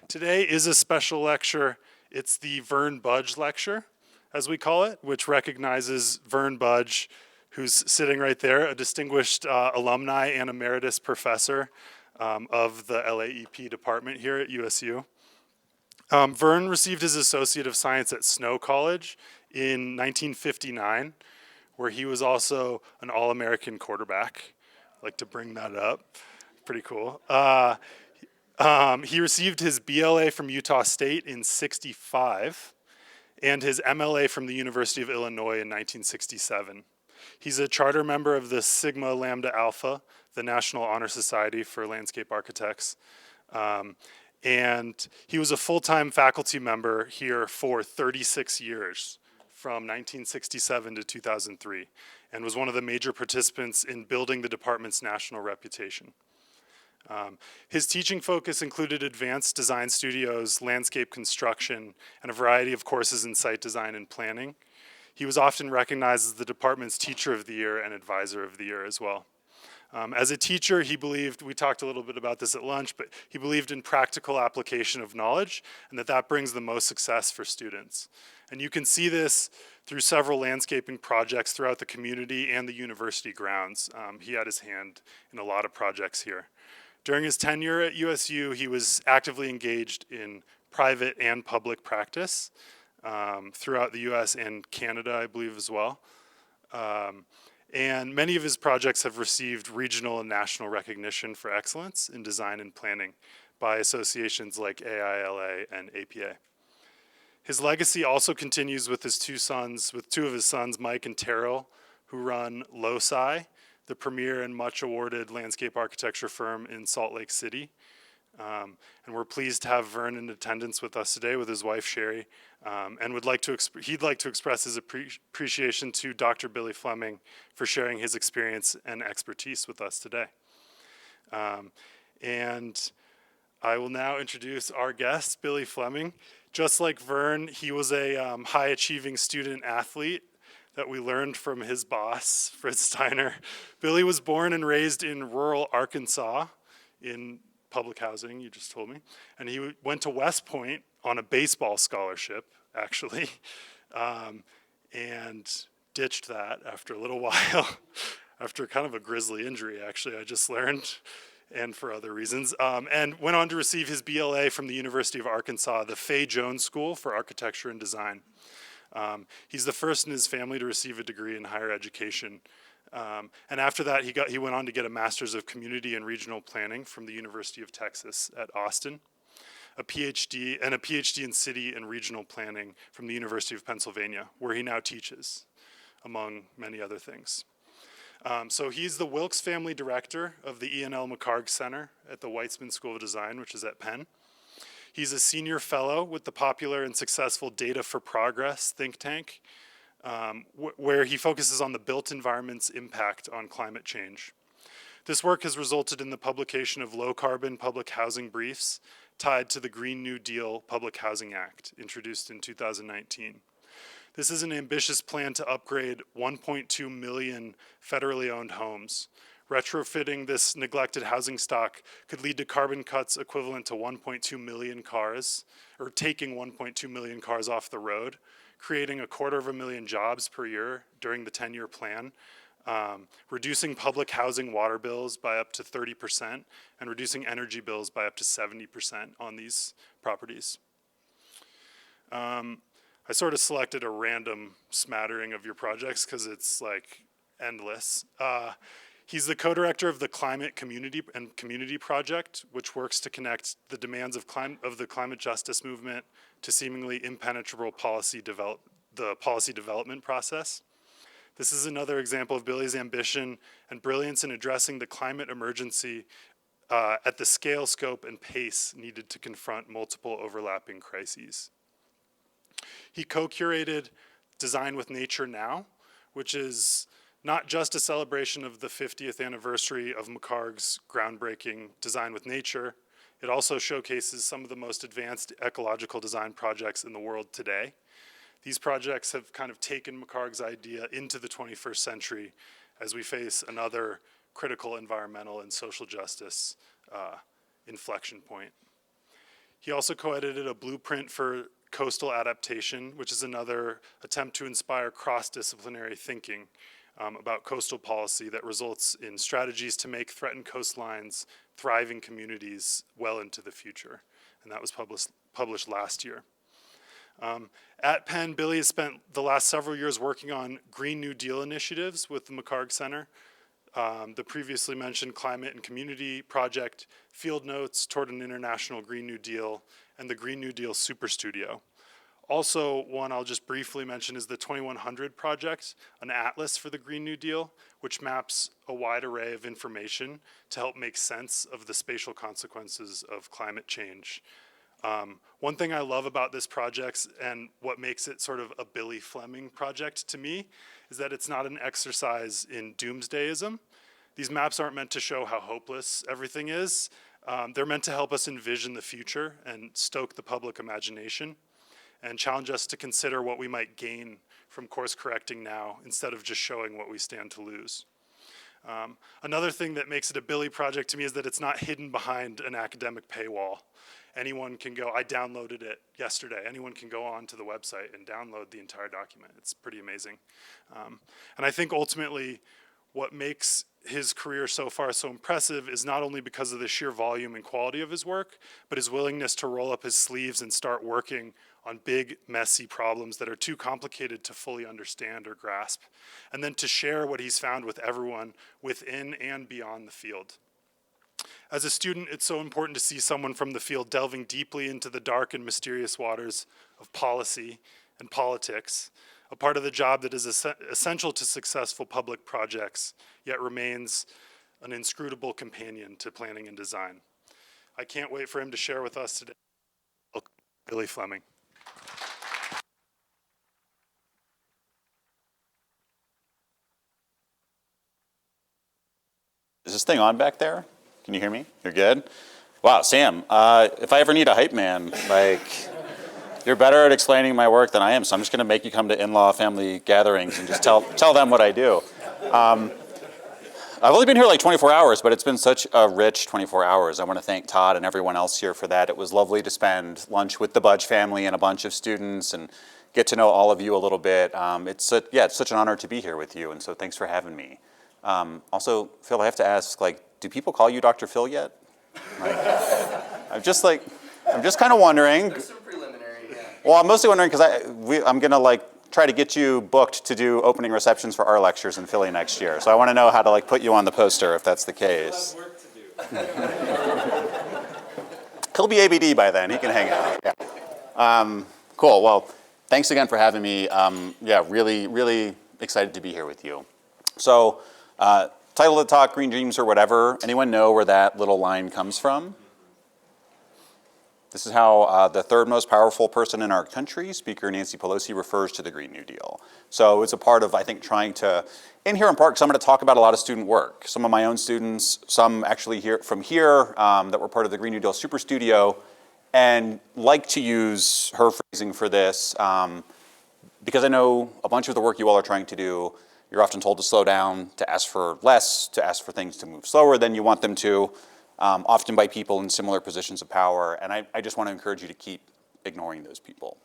Today is a special lecture. It's the Vern Budge Lecture, as we call it, which recognizes Vern Budge, who's sitting right there, a distinguished alumni and emeritus professor of the LAEP department here at USU. Vern received his Associate of Science at Snow College in 1959, where he was also an All-American quarterback. I'd like to bring that up. Pretty cool. He received his BLA from Utah State in '65 and his MLA from the University of Illinois in 1967. He's a charter member of the Sigma Lambda Alpha, the National Honor Society for Landscape Architects. And he was a full-time faculty member here for 36 years, from 1967 to 2003, and was one of the major participants in building the department's national reputation. His teaching focus included advanced design studios, landscape construction, and a variety of courses in site design and planning. He was often recognized as the department's Teacher of the Year and Advisor of the Year as well. As a teacher, he believed, we talked a little bit about this at lunch, but he believed in practical application of knowledge and that brings the most success for students. And you can see this through several landscaping projects throughout the community and the university grounds. He had his hand in a lot of projects here. During his tenure at USU, he was actively engaged in private and public practice throughout the US and Canada, I believe, as well. And many of his projects have received regional and national recognition for excellence in design and planning by associations like AILA and APA. His legacy also continues with two of his sons, Mike and Terrell, who run Loci, the premier and much awarded landscape architecture firm in Salt Lake City. And we're pleased to have Vern in attendance with us today with his wife, Sherry, and he'd like to express his appreciation to Dr. Billy Fleming for sharing his experience and expertise with us today. And I will now introduce our guest, Billy Fleming. Just like Vern, he was a high-achieving student athlete that we learned from his boss, Fritz Steiner. Billy was born and raised in rural Arkansas in public housing, you just told me. And he went to West Point on a baseball scholarship, actually, and ditched that after a little while, after kind of a grisly injury, actually, I just learned, and for other reasons, and went on to receive his BLA from the University of Arkansas, the Fay Jones School for Architecture and Design. He's the first in his family to receive a degree in higher education. And after that, he went on to get a Master's of Community and Regional Planning from the University of Texas at Austin, a PhD in City and Regional Planning from the University of Pennsylvania, where he now teaches, among many other things. So he's the Wilks Family Director of the McHarg Center at the Weitzman School of Design, which is at Penn. He's a senior fellow with the popular and successful Data for Progress think tank, where he focuses on the built environment's impact on climate change. This work has resulted in the publication of low-carbon public housing briefs tied to the Green New Deal Public Housing Act, introduced in 2019. This is an ambitious plan to upgrade 1.2 million federally owned homes. Retrofitting this neglected housing stock could lead to carbon cuts equivalent to 1.2 million cars, or taking 1.2 million cars off the road, creating 250,000 jobs per year during the 10-year plan, reducing public housing water bills by up to 30%, and reducing energy bills by up to 70% on these properties. I sort of selected a random smattering of your projects because it's like endless. He's the co-director of the Climate Community Project, which works to connect the demands of the climate justice movement to seemingly impenetrable policy development process. This is another example of Billy's ambition and brilliance in addressing the climate emergency at the scale, scope, and pace needed to confront multiple overlapping crises. He co-curated Design with Nature Now, which is not just a celebration of the 50th anniversary of McHarg's groundbreaking Design with Nature, it also showcases some of the most advanced ecological design projects in the world today. These projects have kind of taken McHarg's idea into the 21st century as we face another critical environmental and social justice inflection point. He also co-edited a blueprint for coastal adaptation, which is another attempt to inspire cross-disciplinary thinking about coastal policy that results in strategies to make threatened coastlines thriving communities well into the future. And that was published last year. At Penn, Billy has spent the last several years working on Green New Deal initiatives with the McHarg Center, the previously mentioned Climate and Community Project, Field Notes toward an International Green New Deal, and the Green New Deal Superstudio. Also, one I'll just briefly mention is the 2100 Project, an atlas for the Green New Deal, which maps a wide array of information to help make sense of the spatial consequences of climate change. One thing I love about this project and what makes it sort of a Billy Fleming project to me is that it's not an exercise in doomsdayism. These maps aren't meant to show how hopeless everything is. They're meant to help us envision the future and stoke the public imagination and challenge us to consider what we might gain from course correcting now instead of just showing what we stand to lose. Another thing that makes it a Billy project to me is that it's not hidden behind an academic paywall. Anyone can go, I downloaded it yesterday. Anyone can go on to the website and download the entire document. It's pretty amazing. And I think ultimately what makes his career so far so impressive is not only because of the sheer volume and quality of his work, but his willingness to roll up his sleeves and start working on big, messy problems that are too complicated to fully understand or grasp, and then to share what he's found with everyone within and beyond the field. As a student, it's so important to see someone from the field delving deeply into the dark and mysterious waters of policy and politics, a part of the job that is essential to successful public projects, yet remains an inscrutable companion to planning and design. I can't wait for him to share with us today. Billy Fleming. Is this thing on back there? Can you hear me? You're good? Wow, Sam, if I ever need a hype man, you're better at explaining my work than I am, so I'm just gonna make you come to in-law family gatherings and just tell them what I do. I've only been here like 24 hours, but it's been such a rich 24 hours. I wanna thank Todd and everyone else here for that. It was lovely to spend lunch with the Budge family and a bunch of students and get to know all of you a little bit. It's such an honor to be here with you, and so thanks for having me. Also, Phil, I have to ask, do people call you Dr. Phil yet? I'm just kind of wondering. There's some preliminary, yeah. Well, I'm mostly wondering because I'm gonna try to get you booked to do opening receptions for our lectures in Philly next year. So I want to know how to put you on the poster if that's the case. Work to do. He'll be ABD by then. He can hang out. Yeah. Cool. Well, thanks again for having me. Yeah, really, really excited to be here with you. So, title of the talk, Green Dreams or whatever. Anyone know where that little line comes from? This is how the third most powerful person in our country, Speaker Nancy Pelosi, refers to the Green New Deal. So it's a part of, I think, trying to, in here in Parks, I'm going to talk about a lot of student work. Some of my own students, some actually from here that were part of the Green New Deal Superstudio, and like to use her phrasing for this because I know a bunch of the work you all are trying to do, you're often told to slow down, to ask for less, to ask for things to move slower than you want them to, often by people in similar positions of power. And I just want to encourage you to keep ignoring those people.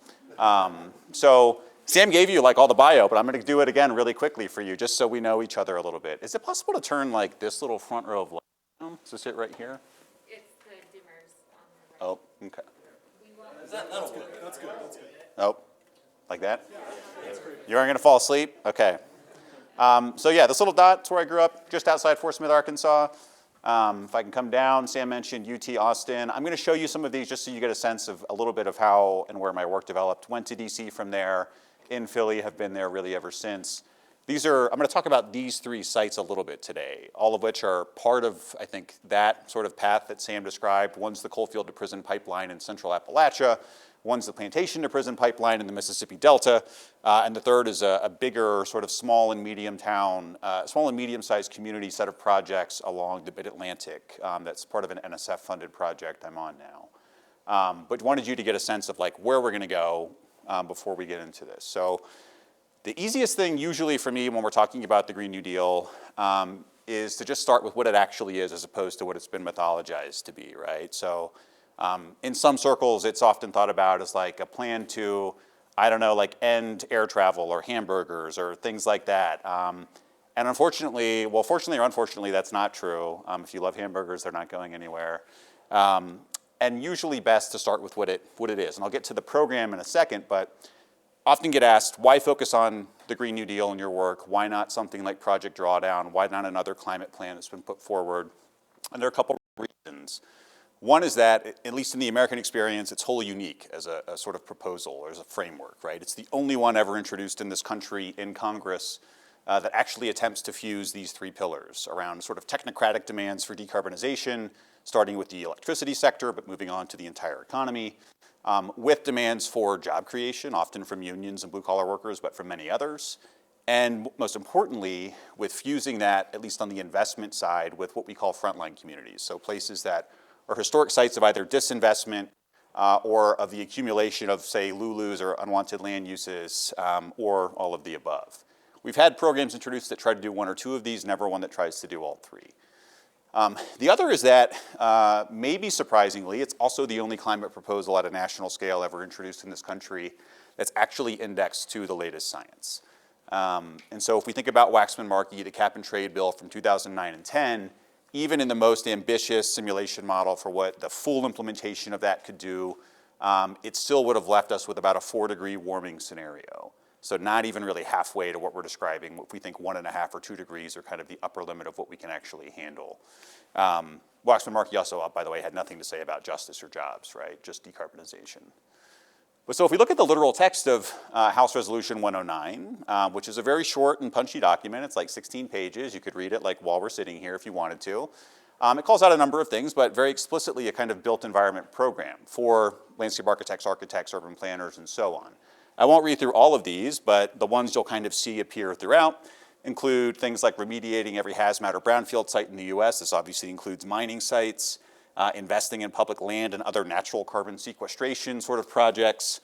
So Sam gave you all the bio, but I'm going to do it again really quickly for you, just so we know each other a little bit. Is it possible to turn this little front row of light down? Is this it right here? It's the dimmers on the right. Oh, okay. That'll work. That's good, that's good. Oh, like that? You aren't going to fall asleep? Okay. So yeah, this little dot is where I grew up, just outside Fort Smith, Arkansas. If I can come down, Sam mentioned UT Austin. I'm going to show you some of these just so you get a sense of a little bit of how and where my work developed. Went to DC from there, in Philly, have been there really ever since. I'm going to talk about these three sites a little bit today, all of which are part of, I think, that sort of path that Sam described. One's the coalfield to prison pipeline in central Appalachia. One's the plantation to prison pipeline in the Mississippi Delta. And the third is a bigger sort of small and medium-sized community set of projects along the Mid-Atlantic that's part of an NSF-funded project I'm on now. But wanted you to get a sense of where we're gonna go before we get into this. So the easiest thing usually for me when we're talking about the Green New Deal is to just start with what it actually is as opposed to what it's been mythologized to be, right? So In some circles, it's often thought about as like a plan to, I don't know, like end air travel or hamburgers or things like that. And unfortunately, well, fortunately or unfortunately, that's not true. If you love hamburgers, they're not going anywhere. And usually best to start with what it is. And I'll get to the program in a second, but often get asked, why focus on the Green New Deal in your work? Why not something like Project Drawdown? Why not another climate plan that's been put forward? And there are a couple of reasons. One is that, at least in the American experience, it's wholly unique as a sort of proposal or as a framework, right? It's the only one ever introduced in this country in Congress that actually attempts to fuse these three pillars around sort of technocratic demands for decarbonization, starting with the electricity sector, but moving on to the entire economy, with demands for job creation, often from unions and blue-collar workers, but from many others. And most importantly, with fusing that, at least on the investment side, with what we call frontline communities. So places that are historic sites of either disinvestment or of the accumulation of, say, Lulus or unwanted land uses, or all of the above. We've had programs introduced that try to do one or two of these, never one that tries to do all three. The other is that, maybe surprisingly, it's also the only climate proposal at a national scale ever introduced in this country that's actually indexed to the latest science. And so if we think about Waxman-Markey, the cap and trade bill from 2009 and 10, even in the most ambitious simulation model for what the full implementation of that could do, it still would have left us with about a 4-degree warming scenario. So not even really halfway to what we're describing. If we think 1.5 or 2 degrees are kind of the upper limit of what we can actually handle. Waxman-Markey also, by the way, had nothing to say about justice or jobs, right? Just decarbonization. But so if we look at the literal text of House Resolution 109, which is a very short and punchy document, it's like 16 pages. You could read it like while we're sitting here if you wanted to. It calls out a number of things, but very explicitly a kind of built environment program for landscape architects, urban planners, and so on. I won't read through all of these, but the ones you'll kind of see appear throughout include things like remediating every hazmat or brownfield site in the US. This obviously includes mining sites, investing in public land and other natural carbon sequestration sort of projects,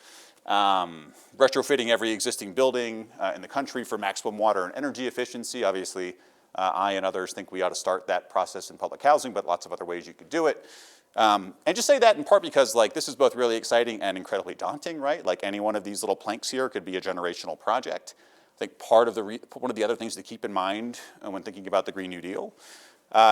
retrofitting every existing building in the country for maximum water and energy efficiency. Obviously, I and others think we ought to start that process in public housing, but lots of other ways you could do it. And just say that in part because like this is both really exciting and incredibly daunting, right? Like any one of these little planks here could be a generational project. I think part of one of the other things to keep in mind when thinking about the Green New Deal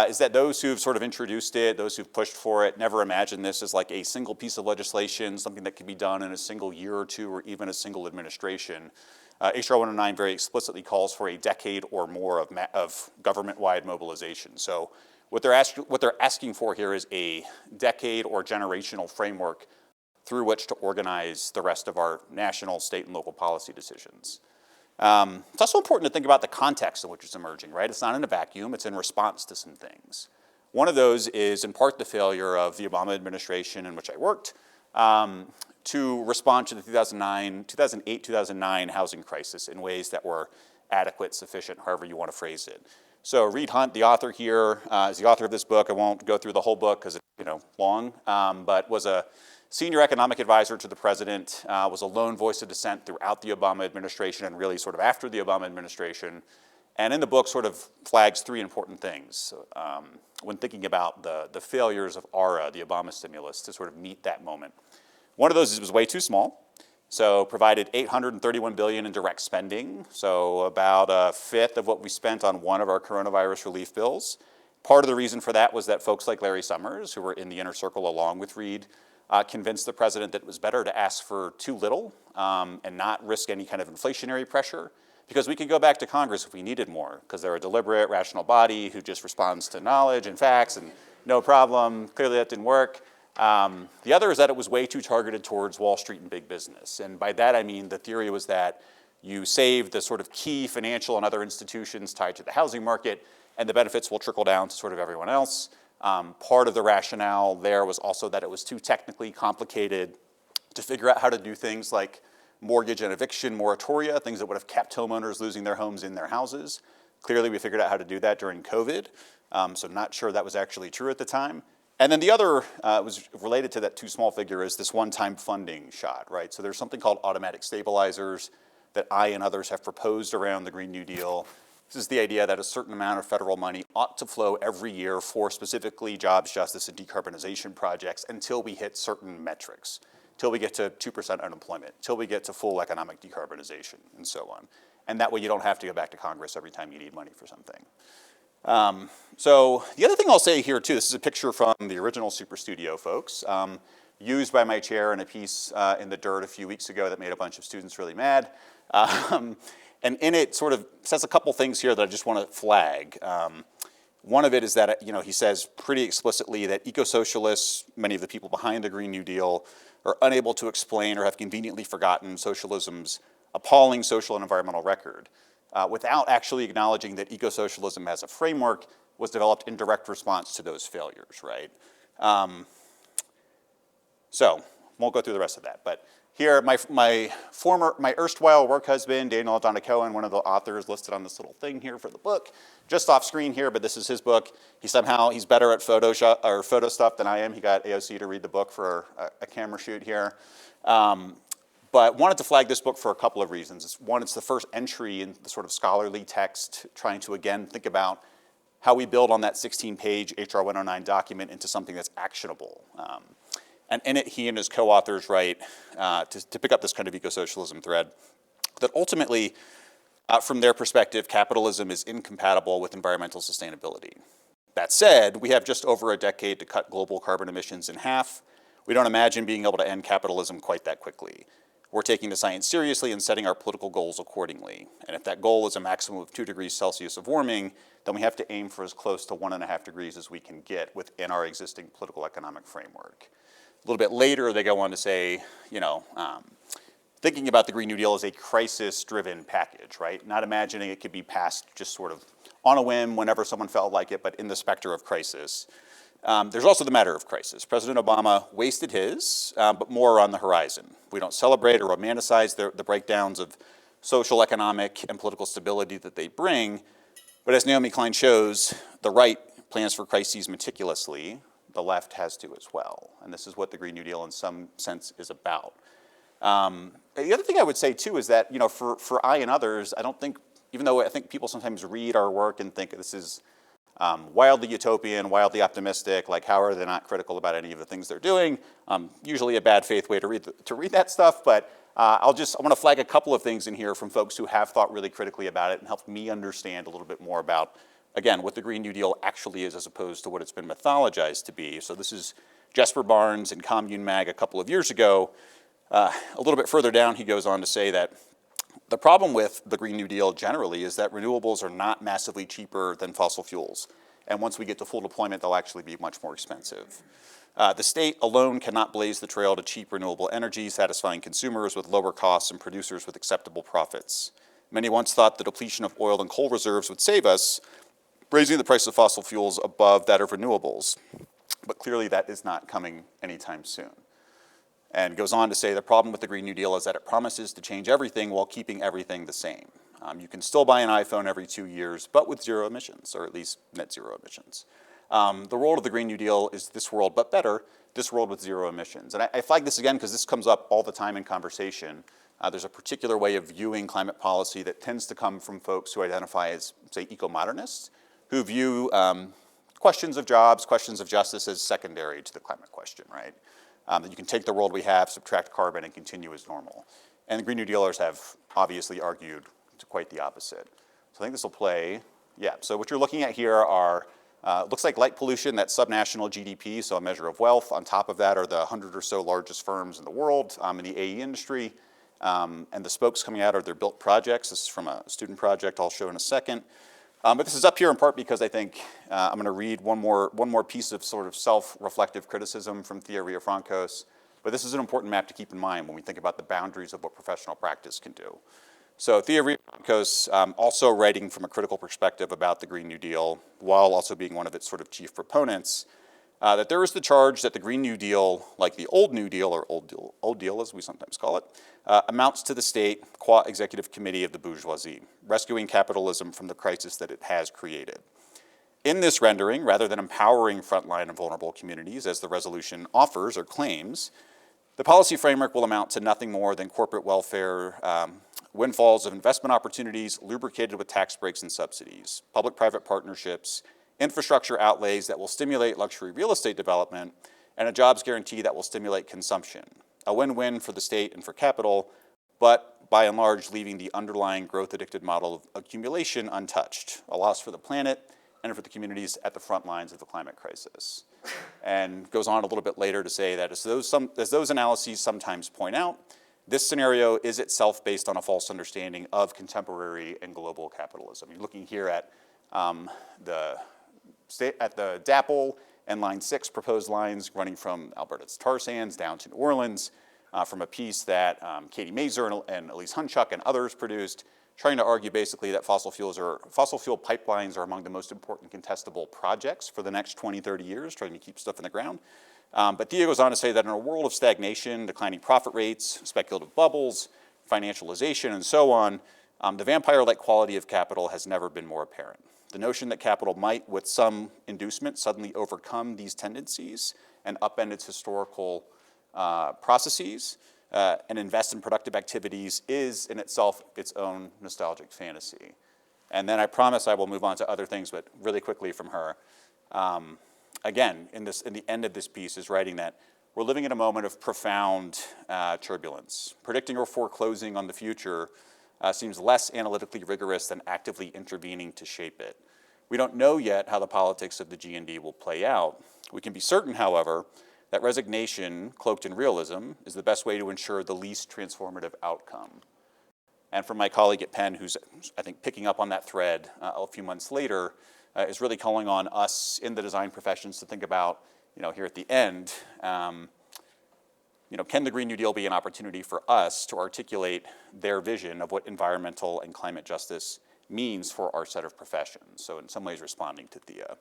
is that those who've sort of introduced it, those who've pushed for it, never imagined this as like a single piece of legislation, something that could be done in a single year or two or even a single administration. HR 109 very explicitly calls for a decade or more of government-wide mobilization. So what they're asking for here is a decade or generational framework through which to organize the rest of our national, state, and local policy decisions. It's also important to think about the context in which it's emerging, right? It's not in a vacuum, it's in response to some things. One of those is in part the failure of the Obama administration in which I worked to respond to the 2008-2009 housing crisis in ways that were adequate, sufficient, however you want to phrase it. So Reed Hunt, the author here, is the author of this book. I won't go through the whole book because it's long, but was a senior economic advisor to the president, was a lone voice of dissent throughout the Obama administration and really sort of after the Obama administration. And in the book sort of flags three important things when thinking about the failures of ARA, the Obama stimulus, to sort of meet that moment. One of those is it was way too small. So provided $831 billion in direct spending, so about a fifth of what we spent on one of our coronavirus relief bills. Part of the reason for that was that folks like Larry Summers, who were in the inner circle along with Reed, convinced the president that it was better to ask for too little and not risk any kind of inflationary pressure, because we could go back to Congress if we needed more, because they're a deliberate, rational body who just responds to knowledge and facts and no problem. Clearly that didn't work. The other is that it was way too targeted towards Wall Street and big business. And by that I mean the theory was that you save the sort of key financial and other institutions tied to the housing market, and the benefits will trickle down to sort of everyone else. Part of the rationale there was also that it was too technically complicated to figure out how to do things like mortgage and eviction moratoria, things that would have kept homeowners losing their homes in their houses. Clearly we figured out how to do that during COVID, so not sure that was actually true at the time. And then the other was related to that too small figure is this one-time funding shot, right? So there's something called automatic stabilizers that I and others have proposed around the Green New Deal This is the idea that a certain amount of federal money ought to flow every year for specifically jobs, justice, and decarbonization projects until we hit certain metrics, till we get to 2% unemployment, till we get to full economic decarbonization, and so on. And that way you don't have to go back to Congress every time you need money for something. So the other thing I'll say here too, this is a picture from the original Superstudio folks, used by my chair in a piece in the Dirt a few weeks ago that made a bunch of students really mad. And in it sort of says a couple things here that I just want to flag. One of it is that, he says pretty explicitly that eco-socialists, many of the people behind the Green New Deal, are unable to explain or have conveniently forgotten socialism's appalling social and environmental record, without actually acknowledging that eco-socialism as a framework was developed in direct response to those failures, right? So, won't go through the rest of that, but here, my erstwhile work husband, Daniel Donna Cohen, one of the authors listed on this little thing here for the book, just off screen here, but this is his book. He's better at Photoshop or photo stuff than I am. He got AOC to read the book for a camera shoot here. But wanted to flag this book for a couple of reasons. One, it's the first entry in the sort of scholarly text trying to, again, think about how we build on that 16-page HR 109 document into something that's actionable. And in it, he and his co-authors write, to pick up this kind of eco-socialism thread, that ultimately, from their perspective, capitalism is incompatible with environmental sustainability. That said, we have just over a decade to cut global carbon emissions in half. We don't imagine being able to end capitalism quite that quickly. We're taking the science seriously and setting our political goals accordingly. And if that goal is a maximum of 2 degrees Celsius of warming, then we have to aim for as close to 1.5 degrees as we can get within our existing political economic framework. A little bit later, they go on to say, thinking about the Green New Deal as a crisis-driven package, right? Not imagining it could be passed just sort of on a whim whenever someone felt like it, but in the specter of crisis. There's also the matter of crisis. President Obama wasted his, but more on the horizon. We don't celebrate or romanticize the breakdowns of social, economic, and political stability that they bring, but as Naomi Klein shows, the right plans for crises meticulously. The left has to as well. And this is what the Green New Deal in some sense is about. The other thing I would say too is that, for I and others, I don't think, even though I think people sometimes read our work and think this is wildly utopian, wildly optimistic, like how are they not critical about any of the things they're doing? Usually a bad faith way to read that stuff, but I want to flag a couple of things in here from folks who have thought really critically about it and helped me understand a little bit more about, again, what the Green New Deal actually is as opposed to what it's been mythologized to be. So this is Jesper Barnes in Commune Mag a couple of years ago. A little bit further down, he goes on to say that the problem with the Green New Deal generally is that renewables are not massively cheaper than fossil fuels. And once we get to full deployment, they'll actually be much more expensive. The state alone cannot blaze the trail to cheap renewable energy, satisfying consumers with lower costs and producers with acceptable profits. Many once thought the depletion of oil and coal reserves would save us, raising the price of fossil fuels above that of renewables. But clearly that is not coming anytime soon. And goes on to say the problem with the Green New Deal is that it promises to change everything while keeping everything the same. You can still buy an iPhone every 2 years, but with zero emissions, or at least net zero emissions. The role of the Green New Deal is this world, but better, this world with zero emissions. And I flag this again because this comes up all the time in conversation. There's a particular way of viewing climate policy that tends to come from folks who identify as, say, eco-modernists, who view questions of jobs, questions of justice as secondary to the climate question, right? That you can take the world we have, subtract carbon, and continue as normal. And the Green New Dealers have obviously argued to quite the opposite. So I think this will play, so what you're looking at here are, looks like light pollution, that's subnational GDP, so a measure of wealth. On top of that are the 100 or so largest firms in the world in the AE industry. And the spokes coming out are their built projects. This is from a student project I'll show in a second. But this is up here in part because I think I'm going to read one more piece of sort of self-reflective criticism from Thea Riofrancos. But this is an important map to keep in mind when we think about the boundaries of what professional practice can do. So Thea Riofrancos, also writing from a critical perspective about the Green New Deal, while also being one of its sort of chief proponents, that there is the charge that the Green New Deal, like the Old New Deal, or Old Deal as we sometimes call it, amounts to the state qua executive committee of the bourgeoisie, rescuing capitalism from the crisis that it has created. In this rendering, rather than empowering frontline and vulnerable communities, as the resolution offers or claims, the policy framework will amount to nothing more than corporate welfare windfalls of investment opportunities lubricated with tax breaks and subsidies, public-private partnerships, infrastructure outlays that will stimulate luxury real estate development, and a jobs guarantee that will stimulate consumption. A win-win for the state and for capital, but by and large leaving the underlying growth-addicted model of accumulation untouched, a loss for the planet and for the communities at the front lines of the climate crisis. And goes on a little bit later to say that as those analyses sometimes point out, this scenario is itself based on a false understanding of contemporary and global capitalism. You're looking here at the DAPL and Line 6 proposed lines running from Alberta's tar sands down to New Orleans, from a piece that Katie Mazer and Elise Hunchuk and others produced, trying to argue basically that fossil fuel pipelines are among the most important contestable projects for the next 20, 30 years, trying to keep stuff in the ground. But Thea goes on to say that in a world of stagnation, declining profit rates, speculative bubbles, financialization, and so on, the vampire-like quality of capital has never been more apparent. The notion that capital might, with some inducement, suddenly overcome these tendencies and upend its historical processes and invest in productive activities is in itself its own nostalgic fantasy. And then I promise I will move on to other things, but really quickly from her. Again, in the end of this piece is writing that we're living in a moment of profound turbulence. Predicting or foreclosing on the future seems less analytically rigorous than actively intervening to shape it. We don't know yet how the politics of the GND will play out. We can be certain, however, that resignation, cloaked in realism, is the best way to ensure the least transformative outcome. And from my colleague at Penn, who's, I think, picking up on that thread a few months later, is really calling on us in the design professions to think about, here at the end, can the Green New Deal be an opportunity for us to articulate their vision of what environmental and climate justice means for our set of professions? So in some ways responding to Thea.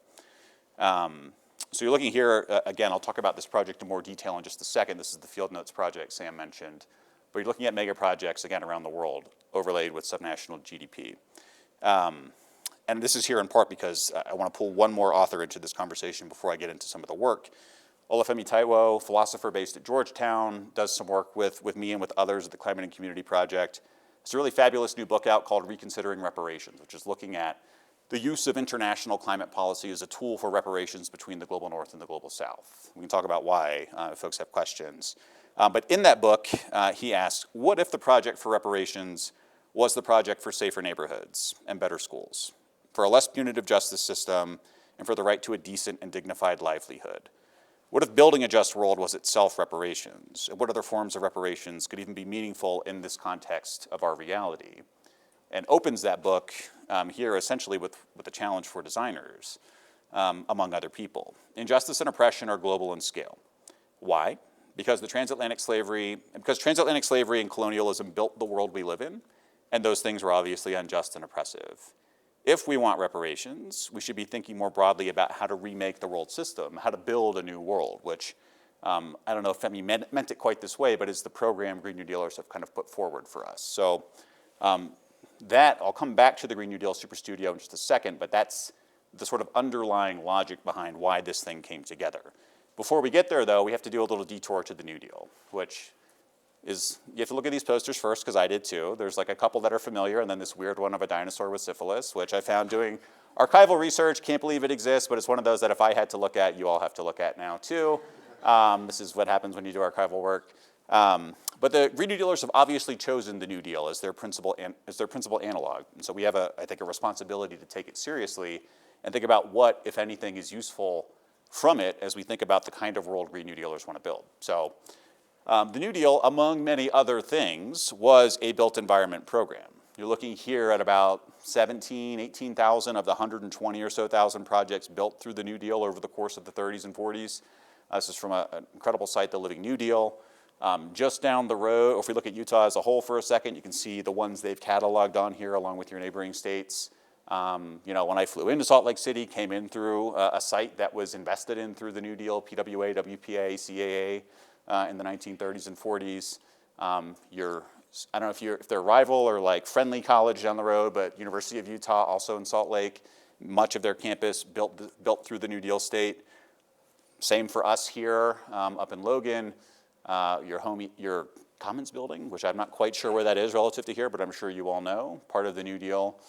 So you're looking here, again, I'll talk about this project in more detail in just a second. This is the Field Notes project Sam mentioned. But you're looking at mega projects, again, around the world, overlaid with subnational GDP. And this is here in part because I want to pull one more author into this conversation before I get into some of the work. Olufemi Taiwo, philosopher based at Georgetown, does some work with me and with others at the Climate and Community Project. It's a really fabulous new book out called Reconsidering Reparations, which is looking at the use of international climate policy as a tool for reparations between the global north and the global south. We can talk about why if folks have questions. But in that book, he asks, what if the project for reparations was the project for safer neighborhoods and better schools, for a less punitive justice system, and for the right to a decent and dignified livelihood? What if building a just world was itself reparations? And what other forms of reparations could even be meaningful in this context of our reality? And opens that book here essentially with a challenge for designers, among other people. Injustice and oppression are global in scale. Why? Because transatlantic slavery and colonialism built the world we live in, and those things were obviously unjust and oppressive. If we want reparations, we should be thinking more broadly about how to remake the world system, how to build a new world, which I don't know if Femi meant it quite this way, but is the program Green New Dealers have kind of put forward for us. So I'll come back to the Green New Deal Superstudio in just a second, but that's the sort of underlying logic behind why this thing came together. Before we get there, though, we have to do a little detour to the New Deal, which is, you have to look at these posters first, because I did too. There's like a couple that are familiar, and then this weird one of a dinosaur with syphilis, which I found doing archival research. Can't believe it exists, but it's one of those that if I had to look at, you all have to look at now too. This is what happens when you do archival work. But the Green New Dealers have obviously chosen the New Deal as their principal analog. And so we have, I think, a responsibility to take it seriously and think about what, if anything, is useful from it as we think about the kind of world Green New Dealers want to build. So the New Deal, among many other things, was a built environment program. You're looking here at about 18,000 of the 120 or so thousand projects built through the New Deal over the course of the 30s and 40s. This is from an incredible site, The Living New Deal. Just down the road, or if we look at Utah as a whole for a second, you can see the ones they've cataloged on here along with your neighboring states. When I flew into Salt Lake City, came in through a site that was invested in through the New Deal, PWA, WPA, CAA in the 1930s and 40s. I don't know if they're rival or like friendly college down the road, but University of Utah, also in Salt Lake, much of their campus built through the New Deal state. Same for us here up in Logan. your Commons building, which I'm not quite sure where that is relative to here, but I'm sure you all know, part of the New Deal.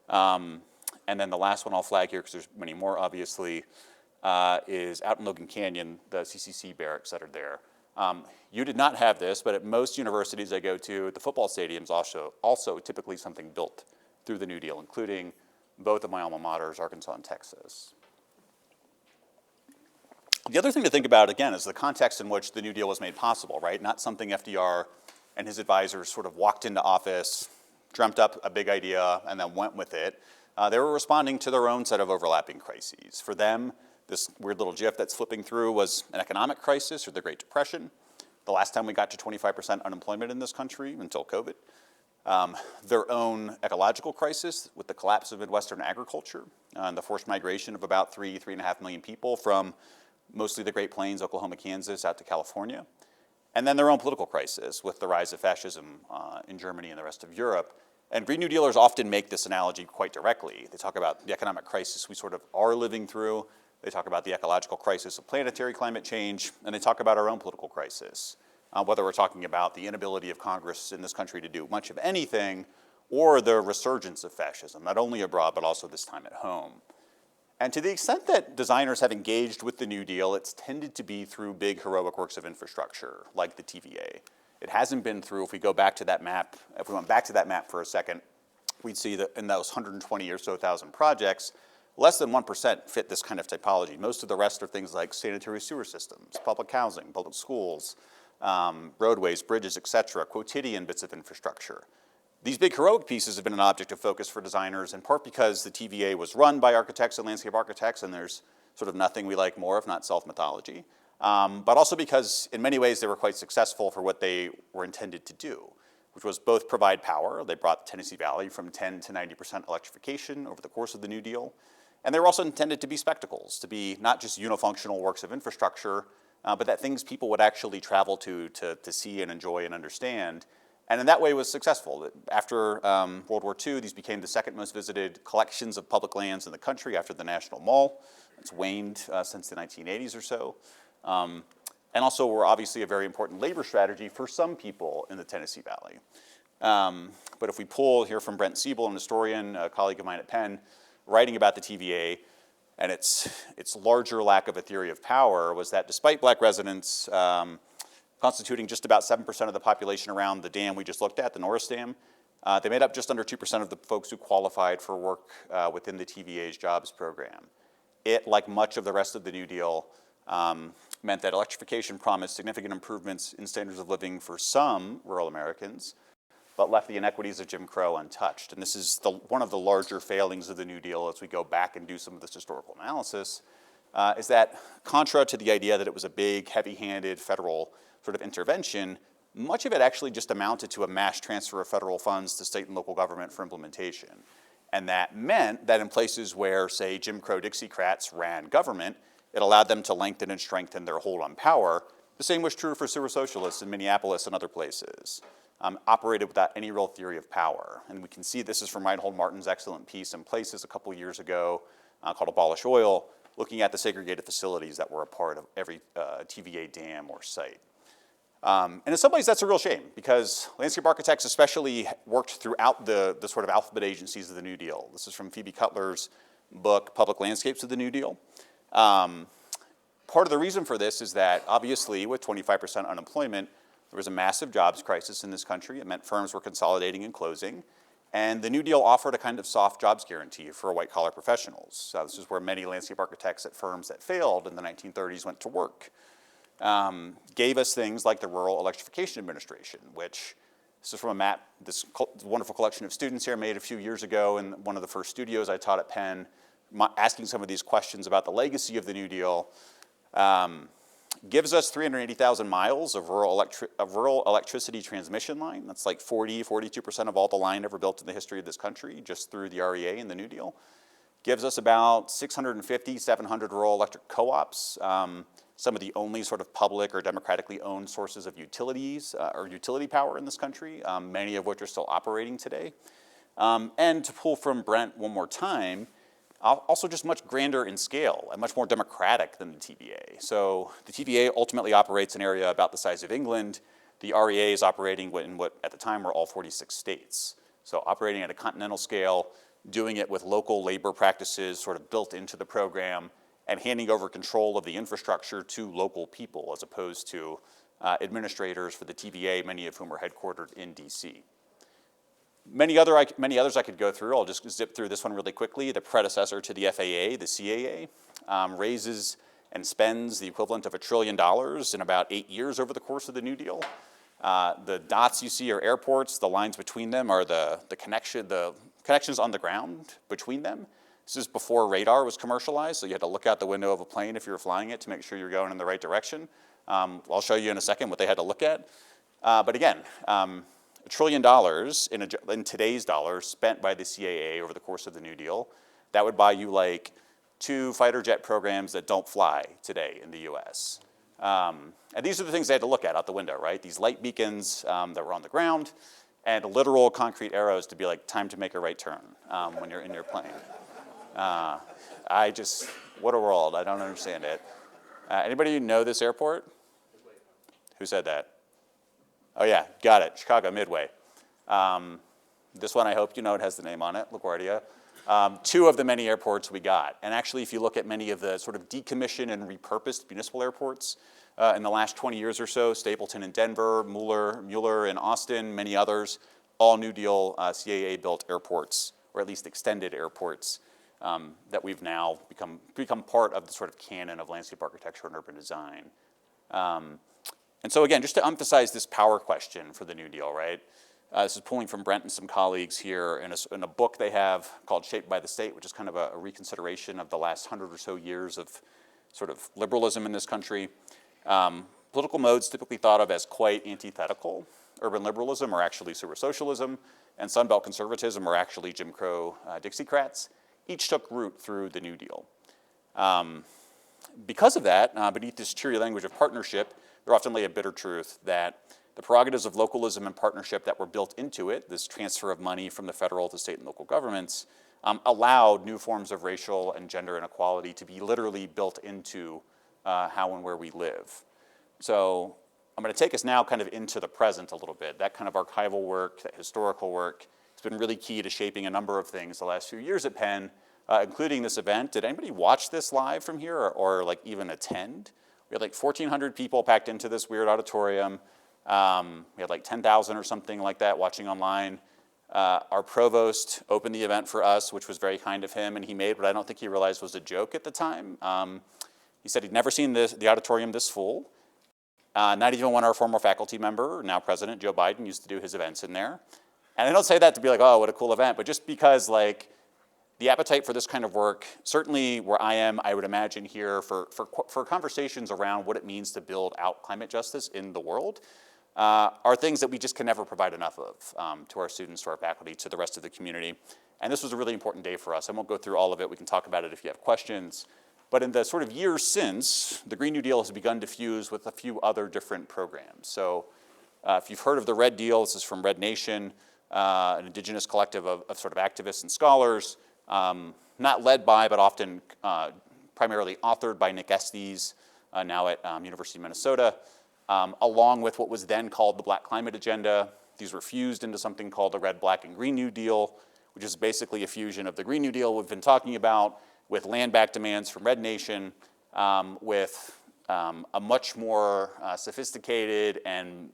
And then the last one I'll flag here, because there's many more obviously, is out in Logan Canyon, the CCC barracks that are there. You did not have this, but at most universities I go to, the football stadium's also typically something built through the New Deal, including both of my alma maters, Arkansas and Texas. The other thing to think about, again, is the context in which the New Deal was made possible, right? Not something FDR and his advisors sort of walked into office, dreamt up a big idea, and then went with it. They were responding to their own set of overlapping crises. For them, this weird little GIF that's flipping through was an economic crisis or the Great Depression. The last time we got to 25% unemployment in this country until COVID. Their own ecological crisis with the collapse of Midwestern agriculture and the forced migration of about 3.5 million people from mostly the Great Plains, Oklahoma, Kansas, out to California. And then their own political crisis with the rise of fascism in Germany and the rest of Europe. And Green New Dealers often make this analogy quite directly. They talk about the economic crisis we sort of are living through. They talk about the ecological crisis of planetary climate change, and they talk about our own political crisis. Whether we're talking about the inability of Congress in this country to do much of anything, or the resurgence of fascism, not only abroad, but also this time at home. And to the extent that designers have engaged with the New Deal, it's tended to be through big heroic works of infrastructure, like the TVA. It hasn't been through, if we go back to that map, if we went back to that map for a second, we'd see that in those 120 or so thousand projects, less than 1% fit this kind of typology. Most of the rest are things like sanitary sewer systems, public housing, public schools, roadways, bridges, et cetera, quotidian bits of infrastructure. These big heroic pieces have been an object of focus for designers, in part because the TVA was run by architects and landscape architects, and there's sort of nothing we like more, if not self-mythology. But also because, in many ways, they were quite successful for what they were intended to do, which was both provide power. They brought the Tennessee Valley from 10 to 90% electrification over the course of the New Deal. And they were also intended to be spectacles, to be not just unifunctional works of infrastructure, but that things people would actually travel to see and enjoy and understand. And in that way was successful. After World War II, these became the second most visited collections of public lands in the country after the National Mall. It's waned since the 1980s or so. And also were obviously a very important labor strategy for some people in the Tennessee Valley. But if we pull here from Brent Siebel, an historian, a colleague of mine at Penn, writing about the TVA, and its larger lack of a theory of power was that despite black residents constituting just about 7% of the population around the dam we just looked at, the Norris Dam, they made up just under 2% of the folks who qualified for work within the TVA's jobs program. It, like much of the rest of the New Deal, meant that electrification promised significant improvements in standards of living for some rural Americans, but left the inequities of Jim Crow untouched. And this is one of the larger failings of the New Deal as we go back and do some of this historical analysis, is that contra to the idea that it was a big, heavy-handed federal sort of intervention, much of it actually just amounted to a mass transfer of federal funds to state and local government for implementation. And that meant that in places where, say, Jim Crow Dixiecrats ran government, it allowed them to lengthen and strengthen their hold on power. The same was true for sewer socialists in Minneapolis and other places, operated without any real theory of power. And we can see this is from Reinhold Martin's excellent piece in Places a couple years ago called Abolish Oil, looking at the segregated facilities that were a part of every TVA dam or site. And in some ways that's a real shame because landscape architects especially worked throughout the sort of alphabet agencies of the New Deal. This is from Phoebe Cutler's book, Public Landscapes of the New Deal. Part of the reason for this is that obviously with 25% unemployment, there was a massive jobs crisis in this country. It meant firms were consolidating and closing. And the New Deal offered a kind of soft jobs guarantee for white collar professionals. So this is where many landscape architects at firms that failed in the 1930s went to work. Gave us things like the Rural Electrification Administration, which, this is from a map, this wonderful collection of students here made a few years ago in one of the first studios I taught at Penn, asking some of these questions about the legacy of the New Deal, gives us 380,000 miles of rural electricity transmission line. That's like 42% of all the line ever built in the history of this country, just through the REA and the New Deal. Gives us about 650, 700 rural electric co-ops, some of the only sort of public or democratically owned sources of utilities or utility power in this country, many of which are still operating today. And to pull from Brent one more time, Also just much grander in scale and much more democratic than the TVA. So the TVA ultimately operates an area about the size of England. The REA is operating in what at the time were all 46 states. So operating at a continental scale, doing it with local labor practices sort of built into the program, and handing over control of the infrastructure to local people as opposed to administrators for the TVA, many of whom are headquartered in DC. Many others I could go through. I'll just zip through this one really quickly. The predecessor to the FAA, the CAA, raises and spends the equivalent of $1 trillion in about 8 years over the course of the New Deal. The dots you see are airports. The lines between them are the connections on the ground between them. This is before radar was commercialized, so you had to look out the window of a plane if you were flying it to make sure you're going in the right direction. I'll show you in a second what they had to look at. But again, $1 trillion in today's dollars spent by the CAA over the course of the New Deal. That would buy you like 2 fighter jet programs that don't fly today in the US. And these are the things they had to look at out the window, right? These light beacons that were on the ground and literal concrete arrows to be like, time to make a right turn when you're in your plane. What a world, I don't understand it. Anybody know this airport? Who said that? Oh yeah, got it, Chicago Midway. This one I hope you know it has the name on it, LaGuardia. 2 of the many airports we got. And actually if you look at many of the sort of decommissioned and repurposed municipal airports in the last 20 years or so, Stapleton in Denver, Mueller in Austin, many others, all New Deal CAA built airports, or at least extended airports that we've now become part of the sort of canon of landscape architecture and urban design. And so again, just to emphasize this power question for the New Deal, right? This is pulling from Brent and some colleagues here in a book they have called Shaped by the State, which is kind of a reconsideration of the last 100 or so years of sort of liberalism in this country. Political modes typically thought of as quite antithetical. Urban liberalism are actually super socialism, and Sunbelt conservatism are actually Jim Crow Dixiecrats. Each took root through the New Deal. Because of that, beneath this cheery language of partnership, there often lay a bitter truth that the prerogatives of localism and partnership that were built into it, this transfer of money from the federal to state and local governments, allowed new forms of racial and gender inequality to be literally built into how and where we live. So I'm going to take us now kind of into the present a little bit. That kind of archival work, that historical work, it's been really key to shaping a number of things the last few years at Penn, including this event. Did anybody watch this live from here or like even attend? We had like 1,400 people packed into this weird auditorium. We had like 10,000 or something like that watching online. Our provost opened the event for us, which was very kind of him, and he made what I don't think he realized was a joke at the time. He said he'd never seen the auditorium this full. Not even when our former faculty member, now President Joe Biden, used to do his events in there. And I don't say that to be like, oh, what a cool event, but just because like the appetite for this kind of work, certainly where I am, I would imagine here for conversations around what it means to build out climate justice in the world, are things that we just can never provide enough of to our students, to our faculty, to the rest of the community. And this was a really important day for us. I won't go through all of it. We can talk about it if you have questions. But in the sort of years since, the Green New Deal has begun to fuse with a few other different programs. So if you've heard of the Red Deal, this is from Red Nation, an indigenous collective of sort of activists and scholars, not led by, but often primarily authored by Nick Estes, now at University of Minnesota, along with what was then called the Black Climate Agenda. These were fused into something called the Red, Black, and Green New Deal, which is basically a fusion of the Green New Deal we've been talking about with land-back demands from Red Nation, with a much more sophisticated and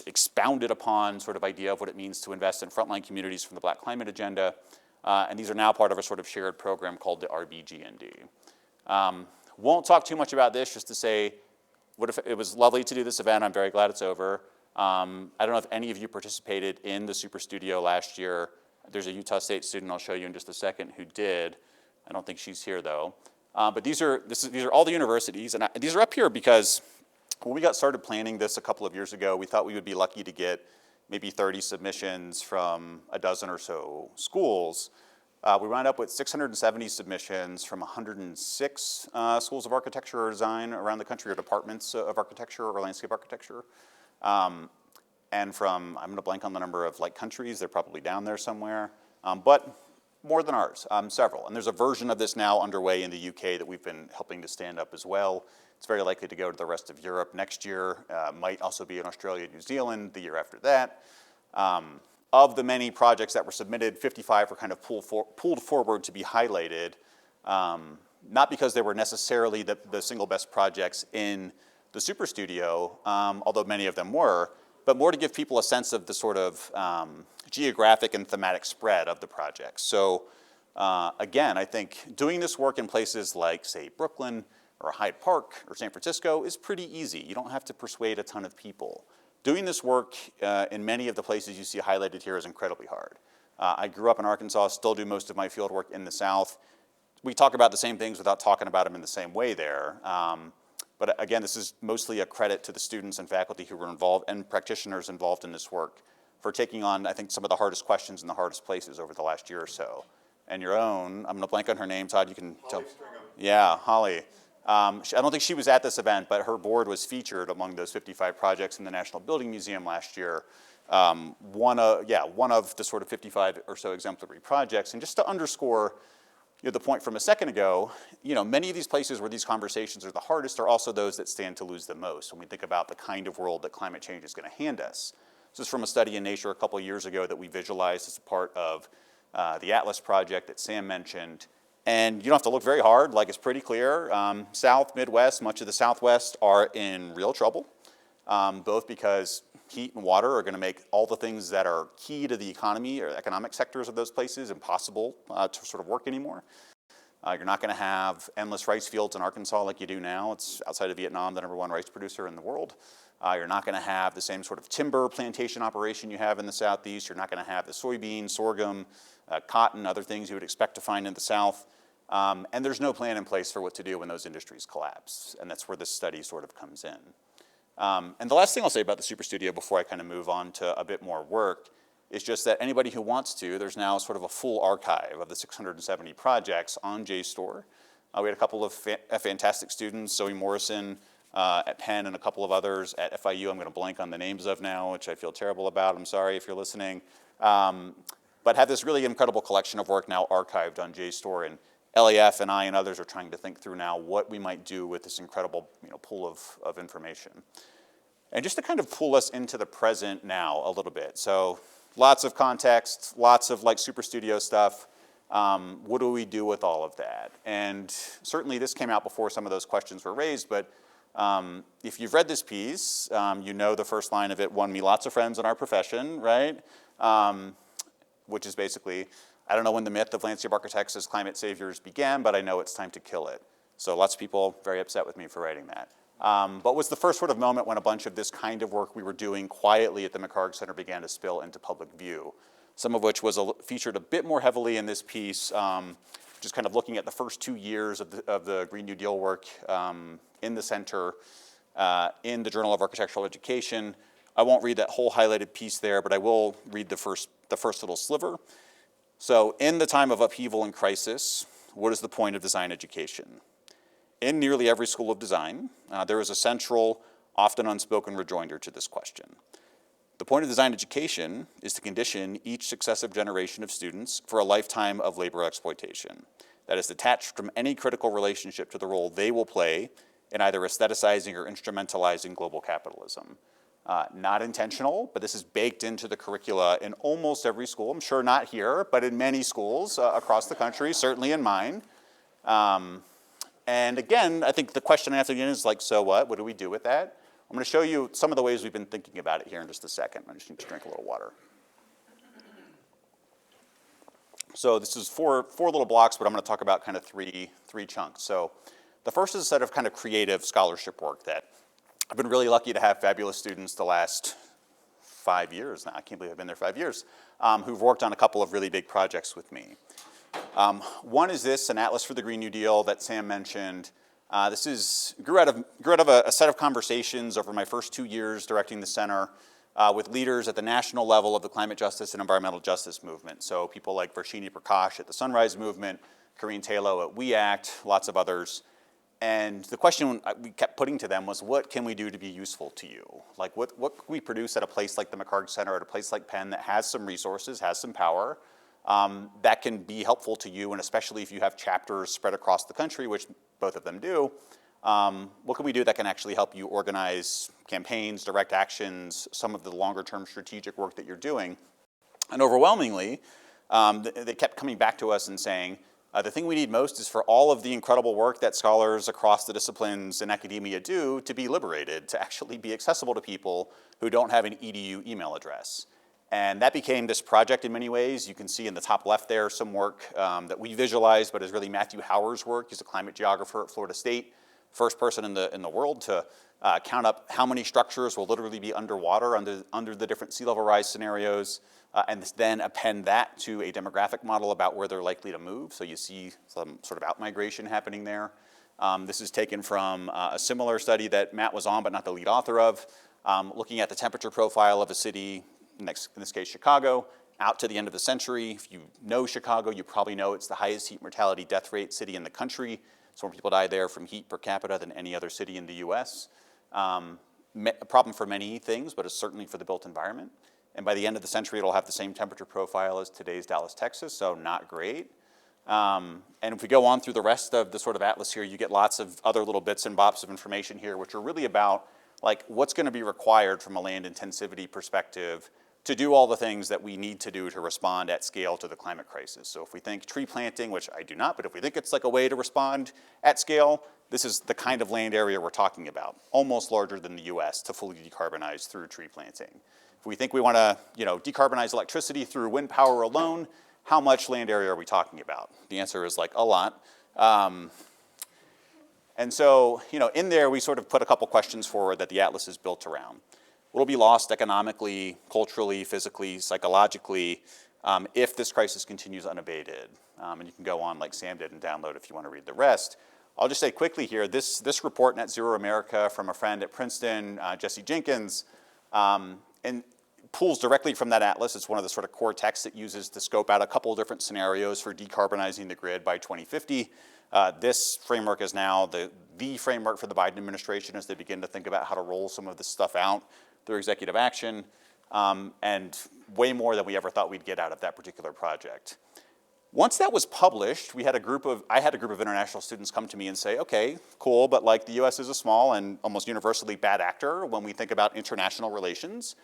expounded upon sort of idea of what it means to invest in frontline communities from the Black Climate Agenda. And these are now part of a sort of shared program called the RBGND. Won't talk too much about this, just to say, it was lovely to do this event. I'm very glad it's over. I don't know if any of you participated in the Superstudio last year. There's a Utah State student I'll show you in just a second who did. I don't think she's here though. But these are all the universities, and these are up here because when we got started planning this a couple of years ago, we thought we would be lucky to get maybe 30 submissions from a dozen or so schools. We wound up with 670 submissions from 106 schools of architecture or design around the country, or departments of architecture or landscape architecture. And from, I'm gonna blank on the number of like countries, they're probably down there somewhere. But More than ours, several. And there's a version of this now underway in the UK that we've been helping to stand up as well. It's very likely to go to the rest of Europe next year, might also be in Australia and New Zealand the year after that. Of the many projects that were submitted, 55 were kind of pulled forward to be highlighted, not because they were necessarily the single best projects in the Superstudio, although many of them were, but more to give people a sense of the sort of geographic and thematic spread of the projects. So again, I think doing this work in places like, say, Brooklyn or Hyde Park or San Francisco is pretty easy. You don't have to persuade a ton of people. Doing this work in many of the places you see highlighted here is incredibly hard. I grew up in Arkansas, still do most of my field work in the South. We talk about the same things without talking about them in the same way there. But again, this is mostly a credit to the students and faculty who were involved and practitioners involved in this work for taking on, I think, some of the hardest questions in the hardest places over the last year or so. And your own, I'm gonna blank on her name, Todd, you can tell. Yeah, Holly. I don't think she was at this event, but her board was featured among those 55 projects in the National Building Museum last year. One of the sort of 55 or so exemplary projects. And just to underscore the point from a second ago, many of these places where these conversations are the hardest are also those that stand to lose the most when we think about the kind of world that climate change is going to hand us. This is from a study in Nature a couple of years ago that we visualized as a part of the Atlas project that Sam mentioned. And you don't have to look very hard, like it's pretty clear. South, Midwest, much of the Southwest are in real trouble, both because heat and water are gonna make all the things that are key to the economy or economic sectors of those places impossible to sort of work anymore. You're not gonna have endless rice fields in Arkansas like you do now. It's outside of Vietnam, the #1 rice producer in the world. You're not gonna have the same sort of timber plantation operation you have in the Southeast. You're not gonna have the soybean, sorghum, cotton, other things you would expect to find in the South. And there's no plan in place for what to do when those industries collapse. And that's where this study sort of comes in. And the last thing I'll say about the Superstudio before I kind of move on to a bit more work is just that anybody who wants to, there's now sort of a full archive of the 670 projects on JSTOR. We had a couple of fantastic students, Zoe Morrison at Penn and a couple of others at FIU I'm going to blank on the names of now, which I feel terrible about. I'm sorry if you're listening. But have this really incredible collection of work now archived on JSTOR. And LAF and I and others are trying to think through now what we might do with this incredible pool of information. And just to kind of pull us into the present now a little bit. So lots of context, lots of like Superstudio stuff. What do we do with all of that? And certainly this came out before some of those questions were raised, but if you've read this piece, you know the first line of it won me lots of friends in our profession, right? Which is basically, I don't know when the myth of landscape architects as climate saviors began, but I know it's time to kill it. So lots of people very upset with me for writing that. But was the first sort of moment when a bunch of this kind of work we were doing quietly at the McHarg Center began to spill into public view, some of which was featured a bit more heavily in this piece, just kind of looking at the first 2 years of the Green New Deal work in the center, in the Journal of Architectural Education. I won't read that whole highlighted piece there, but I will read the first little sliver. So in the time of upheaval and crisis, what is the point of design education? In nearly every school of design, there is a central, often unspoken rejoinder to this question. The point of design education is to condition each successive generation of students for a lifetime of labor exploitation that is detached from any critical relationship to the role they will play in either aestheticizing or instrumentalizing global capitalism. Not intentional, but this is baked into the curricula in almost every school. I'm sure not here, but in many schools across the country, certainly in mine. And again, I think the question I have to get is like, so what? What do we do with that? I'm going to show you some of the ways we've been thinking about it here in just a second. I just need to drink a little water. So this is four little blocks, but I'm going to talk about kind of three chunks. So the first is a set of kind of creative scholarship work that I've been really lucky to have fabulous students the last 5 years now. I can't believe I've been there 5 years, who've worked on a couple of really big projects with me. One is this, an Atlas for the Green New Deal that Sam mentioned. This grew out of a set of conversations over my first 2 years directing the center with leaders at the national level of the climate justice and environmental justice movement. So people like Varshini Prakash at the Sunrise Movement, Karine Taylor at We Act, lots of others. And the question we kept putting to them was, what can we do to be useful to you? Like, what can we produce at a place like the McHarg Center, at a place like Penn that has some resources, has some power, that can be helpful to you, and especially if you have chapters spread across the country, which both of them do. What can we do that can actually help you organize campaigns, direct actions, some of the longer-term strategic work that you're doing? And overwhelmingly, they kept coming back to us and saying, the thing we need most is for all of the incredible work that scholars across the disciplines in academia do to be liberated, to actually be accessible to people who don't have an EDU email address. And that became this project in many ways. You can see in the top left there some work that we visualized, but is really Matthew Hauer's work. He's a climate geographer at Florida State, first person in the world to count up how many structures will literally be underwater under the different sea level rise scenarios, and then append that to a demographic model about where they're likely to move. So you see some sort of outmigration happening there. This is taken from a similar study that Matt was on, but not the lead author of, looking at the temperature profile of a city, in this case Chicago, out to the end of the century. If you know Chicago, you probably know it's the highest heat mortality death rate city in the country. So more people die there from heat per capita than any other city in the US. A problem for many things, but it's certainly for the built environment. And by the end of the century, it'll have the same temperature profile as today's Dallas, Texas, so not great. And if we go on through the rest of the sort of atlas here, you get lots of other little bits and bops of information here, which are really about like what's going to be required from a land intensivity perspective to do all the things that we need to do to respond at scale to the climate crisis. So if we think tree planting, which I do not, but if we think it's like a way to respond at scale, this is the kind of land area we're talking about, almost larger than the US to fully decarbonize through tree planting. If we think we want to, decarbonize electricity through wind power alone, how much land area are we talking about? The answer is like a lot. And so, in there we sort of put a couple questions forward that the atlas is built around. What will be lost economically, culturally, physically, psychologically if this crisis continues unabated? And you can go on like Sam did and download if you want to read the rest. I'll just say quickly here, this report, Net Zero America, from a friend at Princeton, Jesse Jenkins, and pulls directly from that atlas. It's one of the sort of core texts it uses to scope out a couple of different scenarios for decarbonizing the grid by 2050. This framework is now the framework for the Biden administration as they begin to think about how to roll some of this stuff out through executive action, and way more than we ever thought we'd get out of that particular project. Once that was published, I had a group of international students come to me and say, okay, cool, but like the US is a small and almost universally bad actor when we think about international relations.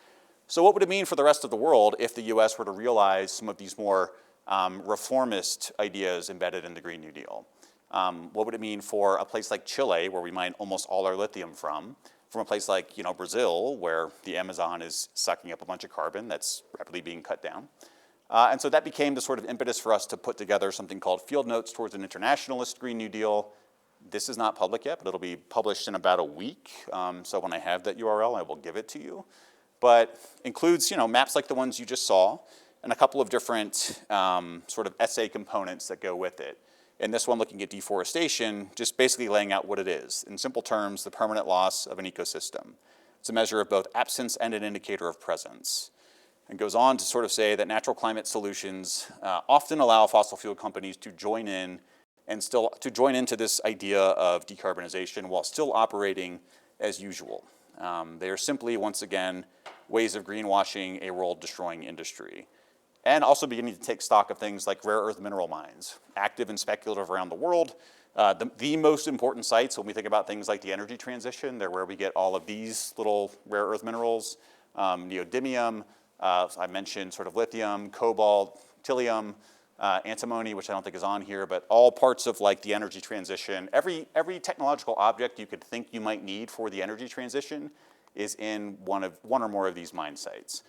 So what would it mean for the rest of the world if the US were to realize some of these more reformist ideas embedded in the Green New Deal? What would it mean for a place like Chile, where we mine almost all our lithium from a place like Brazil, where the Amazon is sucking up a bunch of carbon that's rapidly being cut down? And so that became the sort of impetus for us to put together something called Field Notes towards an Internationalist Green New Deal. This is not public yet, but it'll be published in about a week. So when I have that URL, I will give it to you. But includes, maps like the ones you just saw, and a couple of different sort of essay components that go with it. And this one looking at deforestation, just basically laying out what it is. In simple terms, the permanent loss of an ecosystem. It's a measure of both absence and an indicator of presence. And goes on to sort of say that natural climate solutions often allow fossil fuel companies to join in into this idea of decarbonization while still operating as usual. They are simply, once again, ways of greenwashing a world-destroying industry. And also beginning to take stock of things like rare earth mineral mines, active and speculative around the world. The most important sites when we think about things like the energy transition, they're where we get all of these little rare earth minerals, neodymium, I mentioned sort of lithium, cobalt, thallium, antimony, which I don't think is on here, but all parts of like the energy transition. Every technological object you could think you might need for the energy transition is in one or more of these mine sites.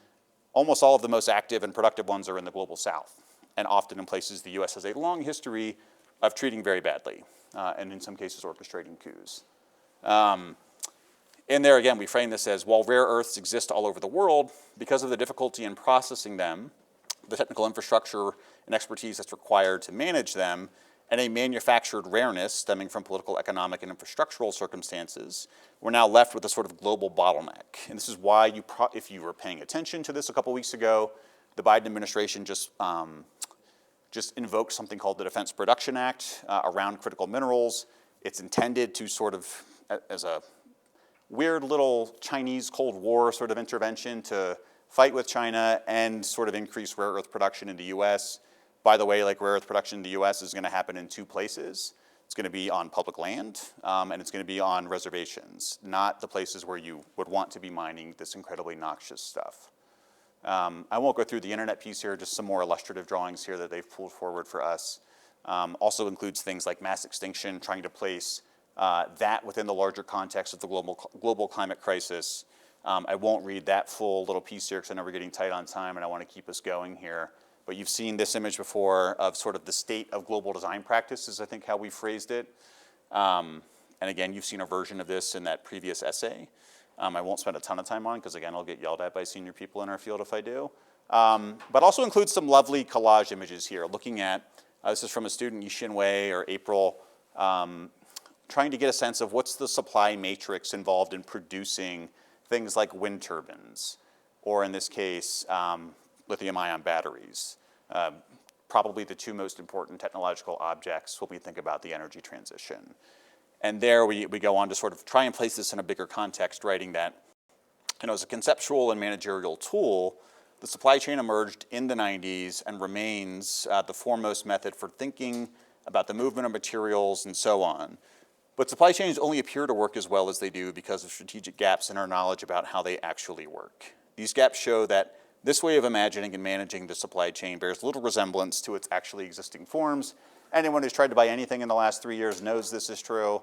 Almost all of the most active and productive ones are in the global south, and often in places the US has a long history of treating very badly, and in some cases orchestrating coups. In there, again, we frame this as, while rare earths exist all over the world, because of the difficulty in processing them, the technical infrastructure and expertise that's required to manage them, and a manufactured rareness stemming from political, economic, and infrastructural circumstances, we're now left with a sort of global bottleneck. And this is why, if you were paying attention to this a couple weeks ago, the Biden administration just invoked something called the Defense Production Act around critical minerals. It's intended to sort of, as a weird little Chinese Cold War sort of intervention to fight with China and sort of increase rare earth production in the US. by the way, like rare earth production in the US is gonna happen in two places. It's gonna be on public land, and it's gonna be on reservations, not the places where you would want to be mining this incredibly noxious stuff. I won't go through the internet piece here, just some more illustrative drawings here that they've pulled forward for us. Also includes things like mass extinction, trying to place that within the larger context of the global climate crisis. I won't read that full little piece here because I know we're getting tight on time and I want to keep us going here. But you've seen this image before of sort of the state of global design practice is I think how we phrased it. And again, you've seen a version of this in that previous essay. I won't spend a ton of time on because again, I'll get yelled at by senior people in our field if I do. But also includes some lovely collage images here looking at, this is from a student, Yixin Wei or April, trying to get a sense of what's the supply matrix involved in producing things like wind turbines, or in this case, lithium-ion batteries. Probably the two most important technological objects when we think about the energy transition. And there we go on to sort of try and place this in a bigger context, writing that, as a conceptual and managerial tool, the supply chain emerged in the 90s and remains the foremost method for thinking about the movement of materials and so on. But supply chains only appear to work as well as they do because of strategic gaps in our knowledge about how they actually work. These gaps show that this way of imagining and managing the supply chain bears little resemblance to its actually existing forms. Anyone who's tried to buy anything in the last 3 years knows this is true.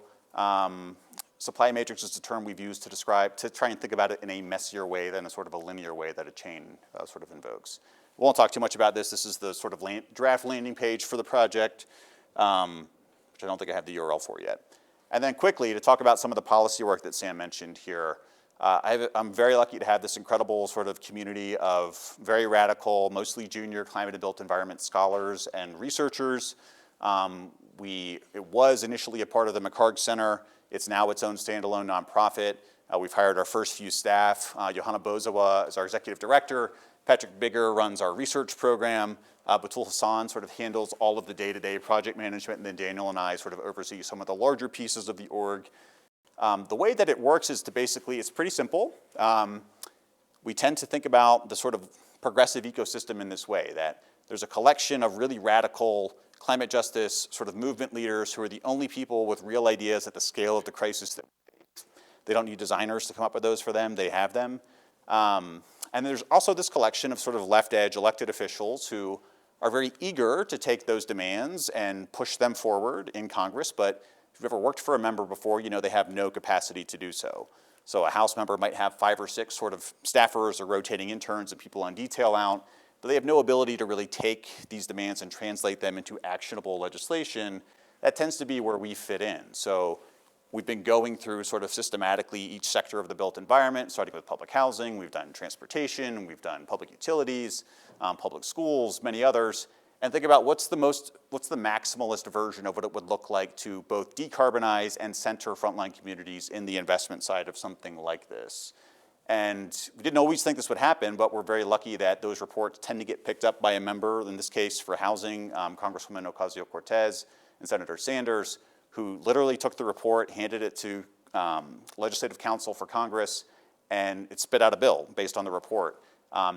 Supply matrix is a term we've used to try and think about it in a messier way than a sort of a linear way that a chain sort of invokes. We won't talk too much about this. This is the sort of draft landing page for the project, which I don't think I have the URL for yet. And then quickly, to talk about some of the policy work that Sam mentioned here, I'm very lucky to have this incredible sort of community of very radical, mostly junior climate and built environment scholars and researchers. It was initially a part of the McHarg Center. It's now its own standalone nonprofit. We've hired our first few staff. Johanna Bozawa is our executive director. Patrick Bigger runs our research program. Batul Hassan sort of handles all of the day-to-day project management, and then Daniel and I sort of oversee some of the larger pieces of the org. The way that it works is to basically, it's pretty simple. We tend to think about the sort of progressive ecosystem in this way, that there's a collection of really radical climate justice sort of movement leaders who are the only people with real ideas at the scale of the crisis that we face. They don't need designers to come up with those for them, they have them. And there's also this collection of sort of left edge elected officials who are very eager to take those demands and push them forward in Congress, but if you've ever worked for a member before, you know they have no capacity to do so. So a House member might have 5 or 6 sort of staffers or rotating interns and people on detail out, but they have no ability to really take these demands and translate them into actionable legislation. That tends to be where we fit in. So we've been going through sort of systematically each sector of the built environment, starting with public housing, we've done transportation, we've done public utilities, public schools, many others, and think about what's the maximalist version of what it would look like to both decarbonize and center frontline communities in the investment side of something like this. And we didn't always think this would happen, but we're very lucky that those reports tend to get picked up by a member, in this case for housing, Congresswoman Ocasio-Cortez and Senator Sanders, who literally took the report, handed it to Legislative Counsel for Congress, and it spit out a bill based on the report.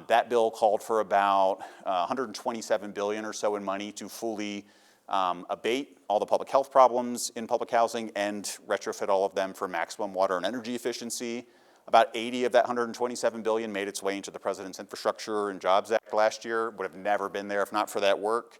That bill called for about $127 billion or so in money to fully abate all the public health problems in public housing and retrofit all of them for maximum water and energy efficiency. About 80 of that $127 billion made its way into the President's Infrastructure and Jobs Act last year. Would have never been there if not for that work.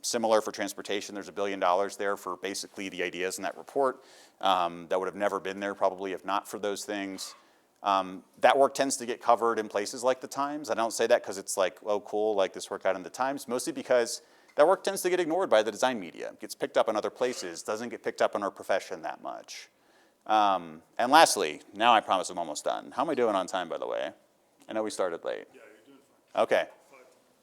Similar for transportation, there's $1 billion there for basically the ideas in that report. That would have never been there probably if not for those things. That work tends to get covered in places like the Times. I don't say that because it's like, oh cool, like this work out in the Times, mostly because that work tends to get ignored by the design media. It gets picked up in other places, doesn't get picked up in our profession that much. And lastly, now I promise I'm almost done. How am I doing on time, by the way? I know we started late. Yeah, you're doing fine. Okay.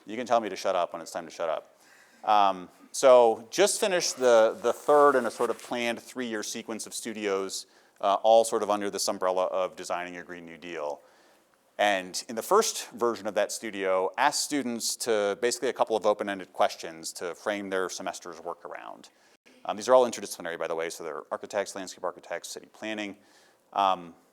You can tell me to shut up when it's time to shut up. So just finished the third in a sort of planned 3-year sequence of studios, all sort of under this umbrella of designing a Green New Deal. And in the first version of that studio, asked students to basically a couple of open-ended questions to frame their semester's work around. These are all interdisciplinary, by the way, so they're architects, landscape architects, city planning.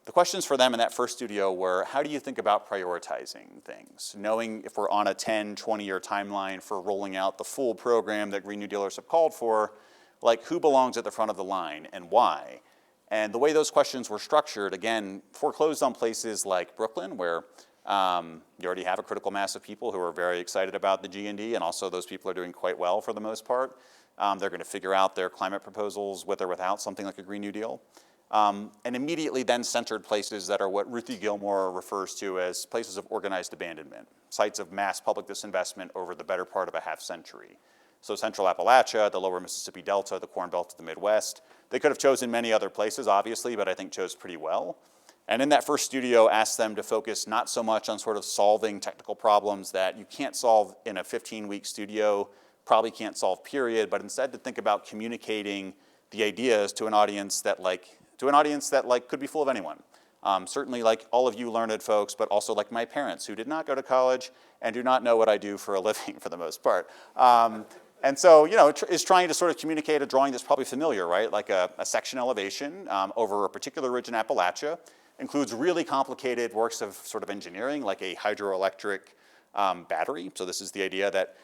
the questions for them in that first studio were, how do you think about prioritizing things? Knowing if we're on a 10, 20-year timeline for rolling out the full program that Green New Dealers have called for, like who belongs at the front of the line and why? And the way those questions were structured, again, foreclosed on places like Brooklyn, where you already have a critical mass of people who are very excited about the G&D, and also those people are doing quite well for the most part. They're going to figure out their climate proposals with or without something like a Green New Deal. And immediately then centered places that are what Ruthie Gilmore refers to as places of organized abandonment, sites of mass public disinvestment over the better part of a half century. So Central Appalachia, the lower Mississippi Delta, the Corn Belt of the Midwest. They could have chosen many other places, obviously, but I think chose pretty well. And in that first studio, asked them to focus not so much on sort of solving technical problems that you can't solve in a 15-week studio, probably can't solve, period, but instead to think about communicating the ideas to an audience that could be full of anyone. Certainly like all of you learned folks, but also like my parents who did not go to college and do not know what I do for a living for the most part. And so, is trying to sort of communicate a drawing that's probably familiar, right? Like a section elevation over a particular ridge in Appalachia, includes really complicated works of sort of engineering, like a hydroelectric battery. So this is the idea that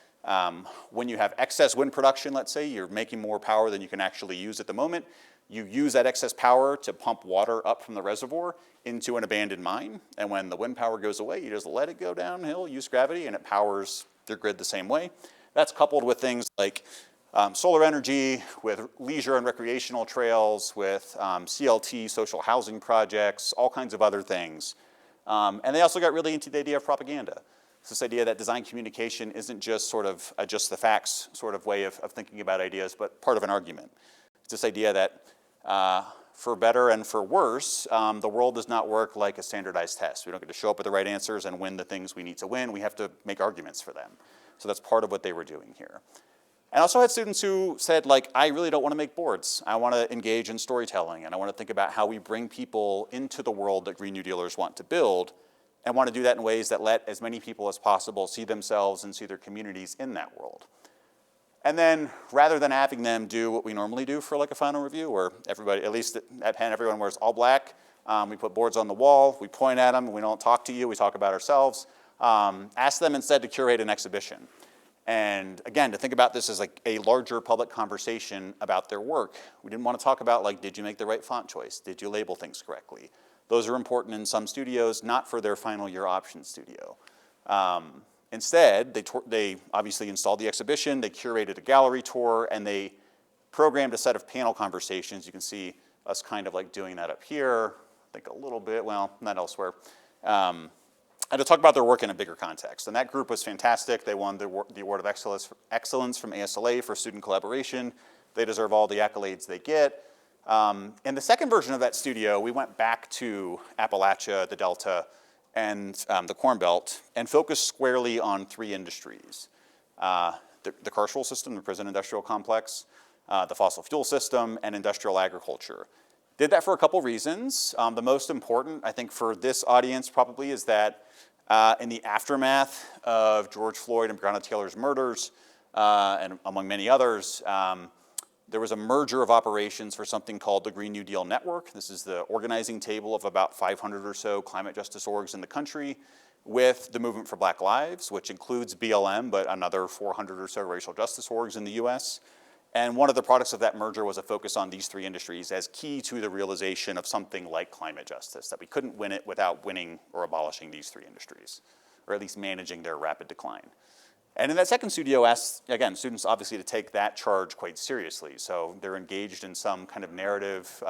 when you have excess wind production, let's say, you're making more power than you can actually use at the moment. You use that excess power to pump water up from the reservoir into an abandoned mine. And when the wind power goes away, you just let it go downhill, use gravity, and it powers your grid the same way. That's coupled with things like solar energy, with leisure and recreational trails, with CLT, social housing projects, all kinds of other things. And they also got really into the idea of propaganda. It's this idea that design communication isn't just sort of a just the facts sort of way of thinking about ideas, but part of an argument. It's this idea that for better and for worse, the world does not work like a standardized test. We don't get to show up with the right answers and win the things we need to win. We have to make arguments for them. So that's part of what they were doing here. And I also had students who said, like, I really don't want to make boards. I want to engage in storytelling, and I want to think about how we bring people into the world that Green New Dealers want to build, and want to do that in ways that let as many people as possible see themselves and see their communities in that world. And then, rather than having them do what we normally do for like a final review, where everybody, at least at Penn, everyone wears all black, we put boards on the wall, we point at them, we don't talk to you, we talk about ourselves, ask them instead to curate an exhibition. And again, to think about this as like a larger public conversation about their work. We didn't want to talk about like, did you make the right font choice? Did you label things correctly? Those are important in some studios, not for their final year option studio. Instead, they obviously installed the exhibition, they curated a gallery tour, and they programmed a set of panel conversations. You can see us kind of like doing that up here, I think a little bit, well, not elsewhere. And to talk about their work in a bigger context. And that group was fantastic. They won the Award of Excellence from ASLA for student collaboration. They deserve all the accolades they get. In the second version of that studio, we went back to Appalachia, the Delta, and the Corn Belt, and focused squarely on three industries. The carceral system, the prison industrial complex, the fossil fuel system, and industrial agriculture. Did that for a couple reasons. The most important, I think, for this audience probably is that in the aftermath of George Floyd and Breonna Taylor's murders, and among many others, there was a merger of operations for something called the Green New Deal Network. This is the organizing table of about 500 or so climate justice orgs in the country, with the Movement for Black Lives, which includes BLM, but another 400 or so racial justice orgs in the US. And one of the products of that merger was a focus on these three industries as key to the realization of something like climate justice, that we couldn't win it without winning or abolishing these three industries, or at least managing their rapid decline. And in that second studio asked, again, students obviously to take that charge quite seriously. So they're engaged in some kind of narrative,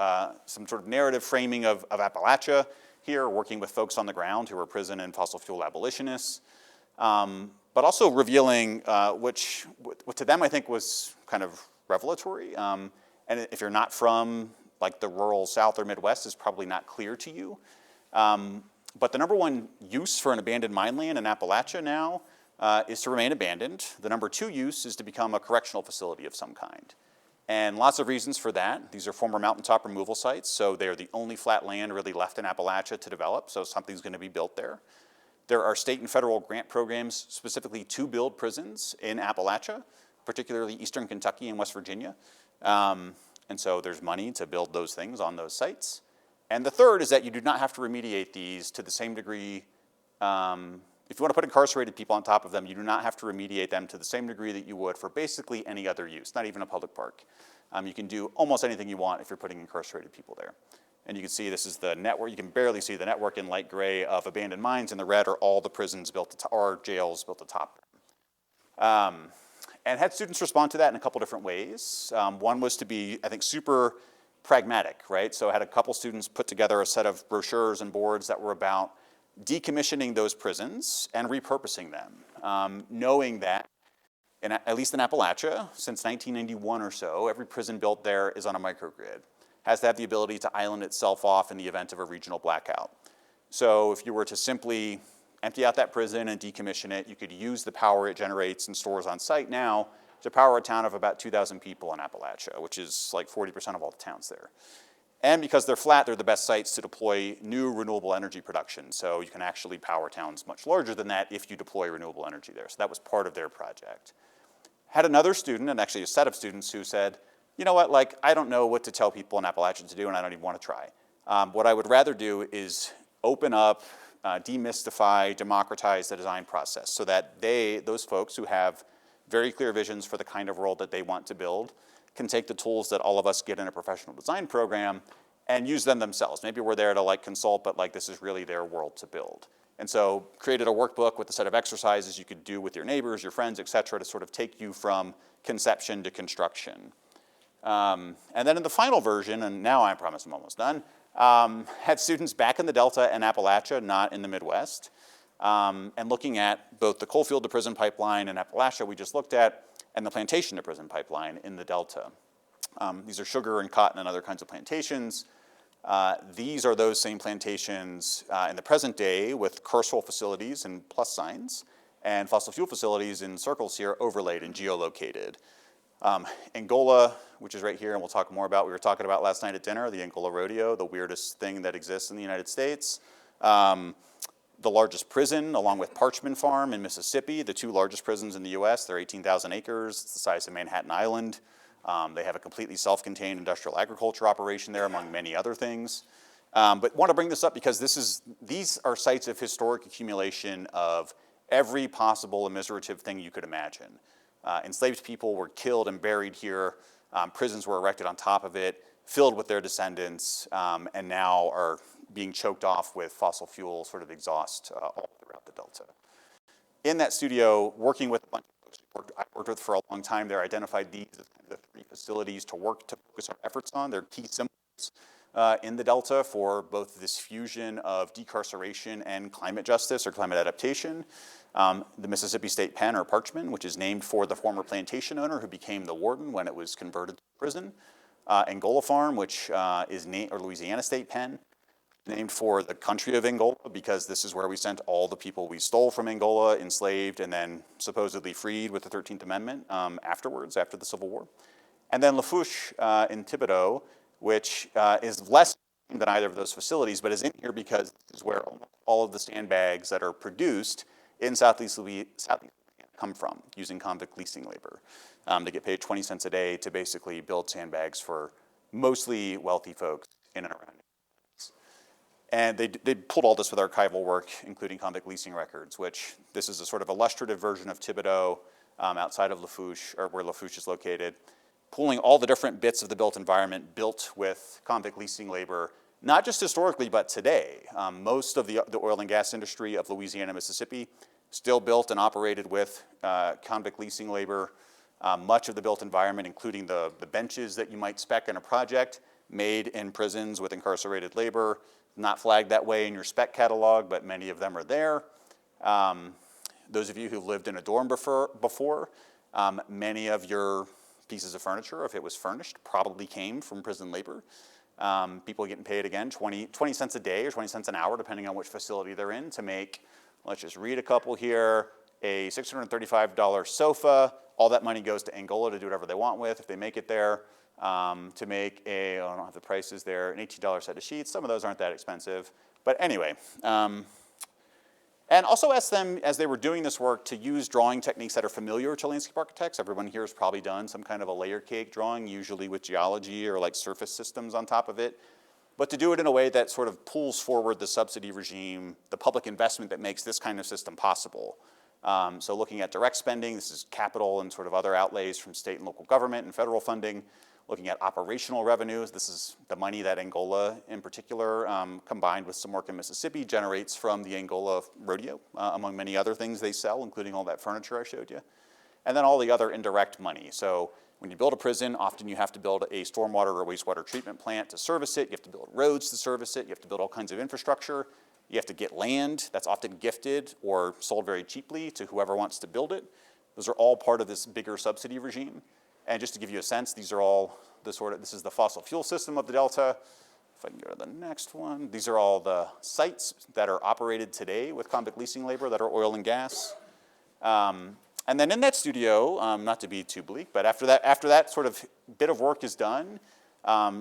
some sort of narrative framing of Appalachia here, working with folks on the ground who are prison and fossil fuel abolitionists, but also revealing, which to them I think was kind of revelatory. And if you're not from like the rural South or Midwest, is probably not clear to you. But the number one use for an abandoned mine land in Appalachia now is to remain abandoned. The number two use is to become a correctional facility of some kind. And lots of reasons for that. These are former mountaintop removal sites, so they're the only flat land really left in Appalachia to develop, so something's going to be built there. There are state and federal grant programs specifically to build prisons in Appalachia, particularly Eastern Kentucky and West Virginia. And so there's money to build those things on those sites. And the third is that you do not have to remediate these to the same degree. If you want to put incarcerated people on top of them, you do not have to remediate them to the same degree that you would for basically any other use, not even a public park. You can do almost anything you want if you're putting incarcerated people there. And you can see this is the network. You can barely see the network in light gray of abandoned mines. In the red are all the prisons built or jails built atop them. And had students respond to that in a couple different ways. One was to be, I think, super pragmatic, right? So I had a couple students put together a set of brochures and boards that were about decommissioning those prisons and repurposing them, knowing that, at least in Appalachia, since 1991 or so, every prison built there is on a microgrid, has to have the ability to island itself off in the event of a regional blackout. So if you were to simply empty out that prison and decommission it, you could use the power it generates and stores on site now to power a town of about 2,000 people in Appalachia, which is like 40% of all the towns there. And because they're flat, they're the best sites to deploy new renewable energy production. So you can actually power towns much larger than that if you deploy renewable energy there. So that was part of their project. Had another student, and actually a set of students, who said, you know what, like, I don't know what to tell people in Appalachia to do, and I don't even want to try. What I would rather do is open up, demystify, democratize the design process so that those folks who have very clear visions for the kind of world that they want to build can take the tools that all of us get in a professional design program and use them themselves. Maybe we're there to like consult, but like this is really their world to build. And so created a workbook with a set of exercises you could do with your neighbors, your friends, et cetera, to sort of take you from conception to construction. And then in the final version, and now I promise I'm almost done, had students back in the Delta and Appalachia, not in the Midwest, and looking at both the coalfield to prison pipeline in Appalachia we just looked at, and the plantation to prison pipeline in the Delta. These are sugar and cotton and other kinds of plantations. These are those same plantations in the present day with cursorial facilities and plus signs, and fossil fuel facilities in circles here overlaid and geolocated. Angola, which is right here, and we'll talk more about, we were talking about last night at dinner, the Angola Rodeo, the weirdest thing that exists in the United States. The largest prison, along with Parchman Farm in Mississippi, the two largest prisons in the US. They're 18,000 acres. It's the size of Manhattan Island. They have a completely self-contained industrial agriculture operation there, among many other things. But want to bring this up because these are sites of historic accumulation of every possible immiserative thing you could imagine. Enslaved people were killed and buried here. Prisons were erected on top of it, filled with their descendants, and now are being choked off with fossil fuel sort of exhaust all throughout the Delta. In that studio, working with a bunch of folks I worked with for a long time there, identified these as kind of the three facilities to focus our efforts on. They're key symbols in the Delta for both this fusion of decarceration and climate justice or climate adaptation. The Mississippi State Penn, or Parchman, which is named for the former plantation owner who became the warden when it was converted to prison. Angola Farm, which is or Louisiana State Penn, named for the country of Angola because this is where we sent all the people we stole from Angola, enslaved, and then supposedly freed with the 13th Amendment afterwards, after the Civil War. And then Lafourche in Thibodaux, which is less than either of those facilities, but is in here because this is where all of the sandbags that are produced in Southeast Louisiana come from, using convict leasing labor. They get paid 20 cents a day to basically build sandbags for mostly wealthy folks in and around. And they pulled all this with archival work, including convict leasing records, which this is a sort of illustrative version of Thibodaux outside of Lafourche, or where Lafourche is located, pulling all the different bits of the built environment built with convict leasing labor, not just historically, but today. Most of the oil and gas industry of Louisiana, Mississippi, still built and operated with convict leasing labor. Much of the built environment, including the benches that you might spec in a project, made in prisons with incarcerated labor. Not flagged that way in your spec catalog, but many of them are there. Those of you who've lived in a dorm before, many of your pieces of furniture, if it was furnished, probably came from prison labor. People getting paid, again, 20 cents a day or 20 cents an hour, depending on which facility they're in, to make, let's just read a couple here, a $635 sofa. All that money goes to Angola to do whatever they want with if they make it there. To make I don't have the prices there, an $18 set of sheets. Some of those aren't that expensive. But anyway, and also asked them, as they were doing this work, to use drawing techniques that are familiar to landscape architects. Everyone here has probably done some kind of a layer cake drawing, usually with geology or like surface systems on top of it. but to do it in a way that sort of pulls forward the subsidy regime, the public investment that makes this kind of system possible. So looking at direct spending, this is capital and sort of other outlays from state and local government and federal funding. Looking at operational revenues, this is the money that Angola in particular, combined with some work in Mississippi, generates from the Angola rodeo, among many other things they sell, including all that furniture I showed you. And then all the other indirect money. So when you build a prison, often you have to build a stormwater or wastewater treatment plant to service it. You have to build roads to service it. You have to build all kinds of infrastructure. You have to get land that's often gifted or sold very cheaply to whoever wants to build it. Those are all part of this bigger subsidy regime. And just to give you a sense, these are all this is the fossil fuel system of the Delta. If I can go to the next one, these are all the sites that are operated today with convict leasing labor that are oil and gas. And then in that studio, not to be too bleak, but after that sort of bit of work is done,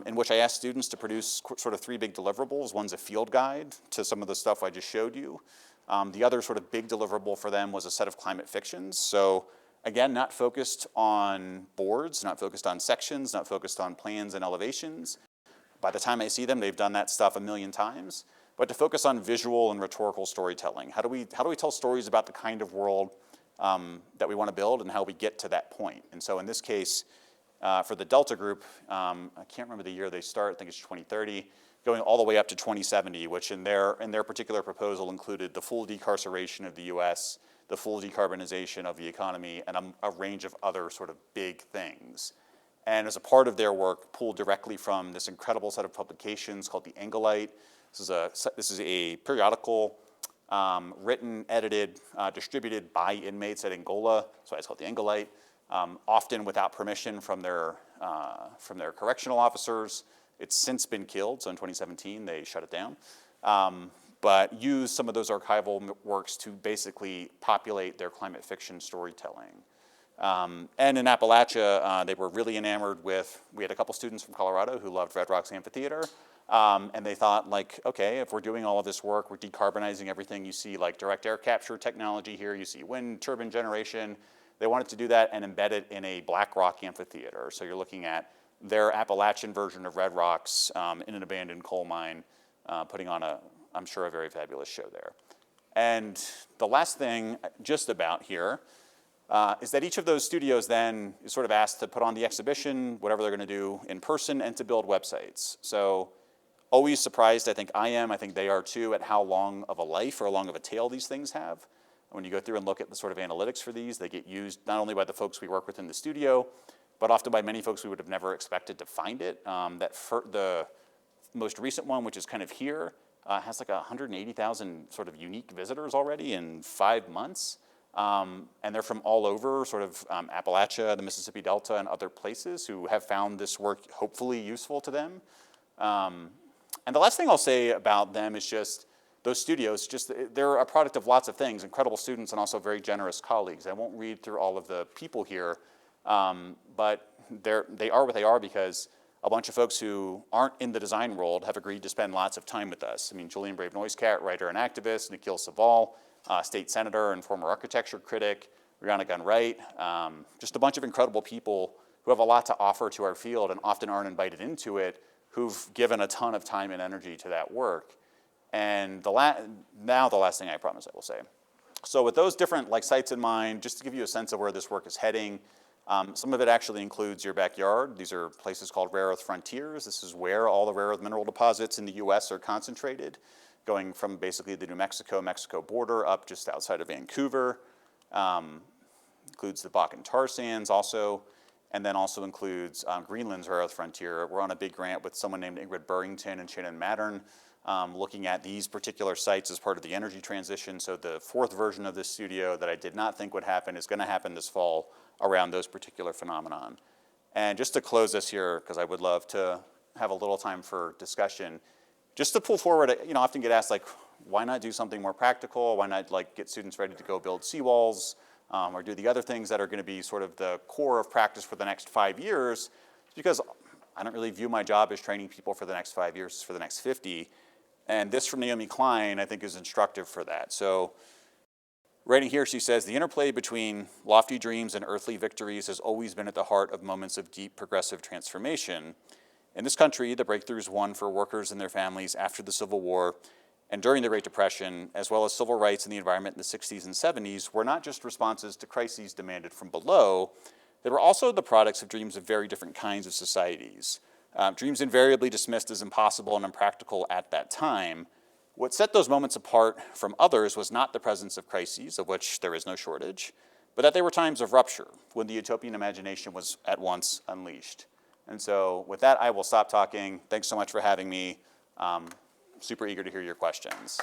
in which I asked students to produce sort of 3 big deliverables. One's a field guide to some of the stuff I just showed you. The other sort of big deliverable for them was a set of climate fictions. So again, not focused on boards, not focused on sections, not focused on plans and elevations. By the time I see them, they've done that stuff a million times. But to focus on visual and rhetorical storytelling. How do we tell stories about the kind of world that we want to build and how we get to that point? And so in this case, for the Delta group, I can't remember the year they start, I think it's 2030, going all the way up to 2070, which in their particular proposal included the full decarceration of the US, the full decarbonization of the economy, and a range of other sort of big things. And as a part of their work, pulled directly from this incredible set of publications called The Angolite. This is a periodical written, edited, distributed by inmates at Angola, so it's called The Angolite, often without permission from their correctional officers. It's since been killed, so in 2017 they shut it down. But use some of those archival works to basically populate their climate fiction storytelling. And in Appalachia, they were really enamored with, we had a couple students from Colorado who loved Red Rocks Amphitheater, and they thought, like, okay, if we're doing all of this work, we're decarbonizing everything. You see like direct air capture technology here, you see wind turbine generation. They wanted to do that and embed it in a black rock amphitheater. So you're looking at their Appalachian version of Red Rocks in an abandoned coal mine, putting on I'm sure, a very fabulous show there. And the last thing just about here is that each of those studios then is sort of asked to put on the exhibition, whatever they're going to do in person, and to build websites. So always surprised, I think they are too, at how long of a life or how long of a tail these things have. When you go through and look at the sort of analytics for these, they get used not only by the folks we work with in the studio, but often by many folks we would have never expected to find it. The most recent one, which is kind of here, has like 180,000 sort of unique visitors already in 5 months. And they're from all over, sort of Appalachia, the Mississippi Delta, and other places who have found this work hopefully useful to them. And the last thing I'll say about them is just those studios, they're a product of lots of things, incredible students and also very generous colleagues. I won't read through all of the people here, but they are what they are because a bunch of folks who aren't in the design world have agreed to spend lots of time with us. I mean, Julian Brave Noisecat, writer and activist, Nikhil Saval, state senator and former architecture critic, Rihanna Gunn-Wright, just a bunch of incredible people who have a lot to offer to our field and often aren't invited into it, who've given a ton of time and energy to that work. And now the last thing I promise I will say. So with those different sites in mind, just to give you a sense of where this work is heading, some of it actually includes your backyard. These are places called rare earth frontiers. This is where all the rare earth mineral deposits in the US are concentrated, going from basically the New Mexico border up just outside of Vancouver. Includes the Bakken tar sands also, and then also includes Greenland's rare earth frontier. We're on a big grant with someone named Ingrid Burrington and Shannon Mattern, looking at these particular sites as part of the energy transition. So the fourth version of this studio that I did not think would happen is going to happen this fall around those particular phenomenon. And just to close this here, because I would love to have a little time for discussion, just to pull forward, I often get asked, why not do something more practical? Why not get students ready to go build seawalls or do the other things that are going to be sort of the core of practice for the next 5 years? It's because I don't really view my job as training people for the next 5 years, it's for the next 50. And this from Naomi Klein, I think, is instructive for that. So writing here, she says, the interplay between lofty dreams and earthly victories has always been at the heart of moments of deep progressive transformation. In this country, the breakthroughs won for workers and their families after the Civil War and during the Great Depression, as well as civil rights and the environment in the 60s and 70s, were not just responses to crises demanded from below, they were also the products of dreams of very different kinds of societies. Dreams invariably dismissed as impossible and impractical at that time. What set those moments apart from others was not the presence of crises, of which there is no shortage, but that they were times of rupture, when the utopian imagination was at once unleashed. And so with that, I will stop talking. Thanks so much for having me. Super eager to hear your questions.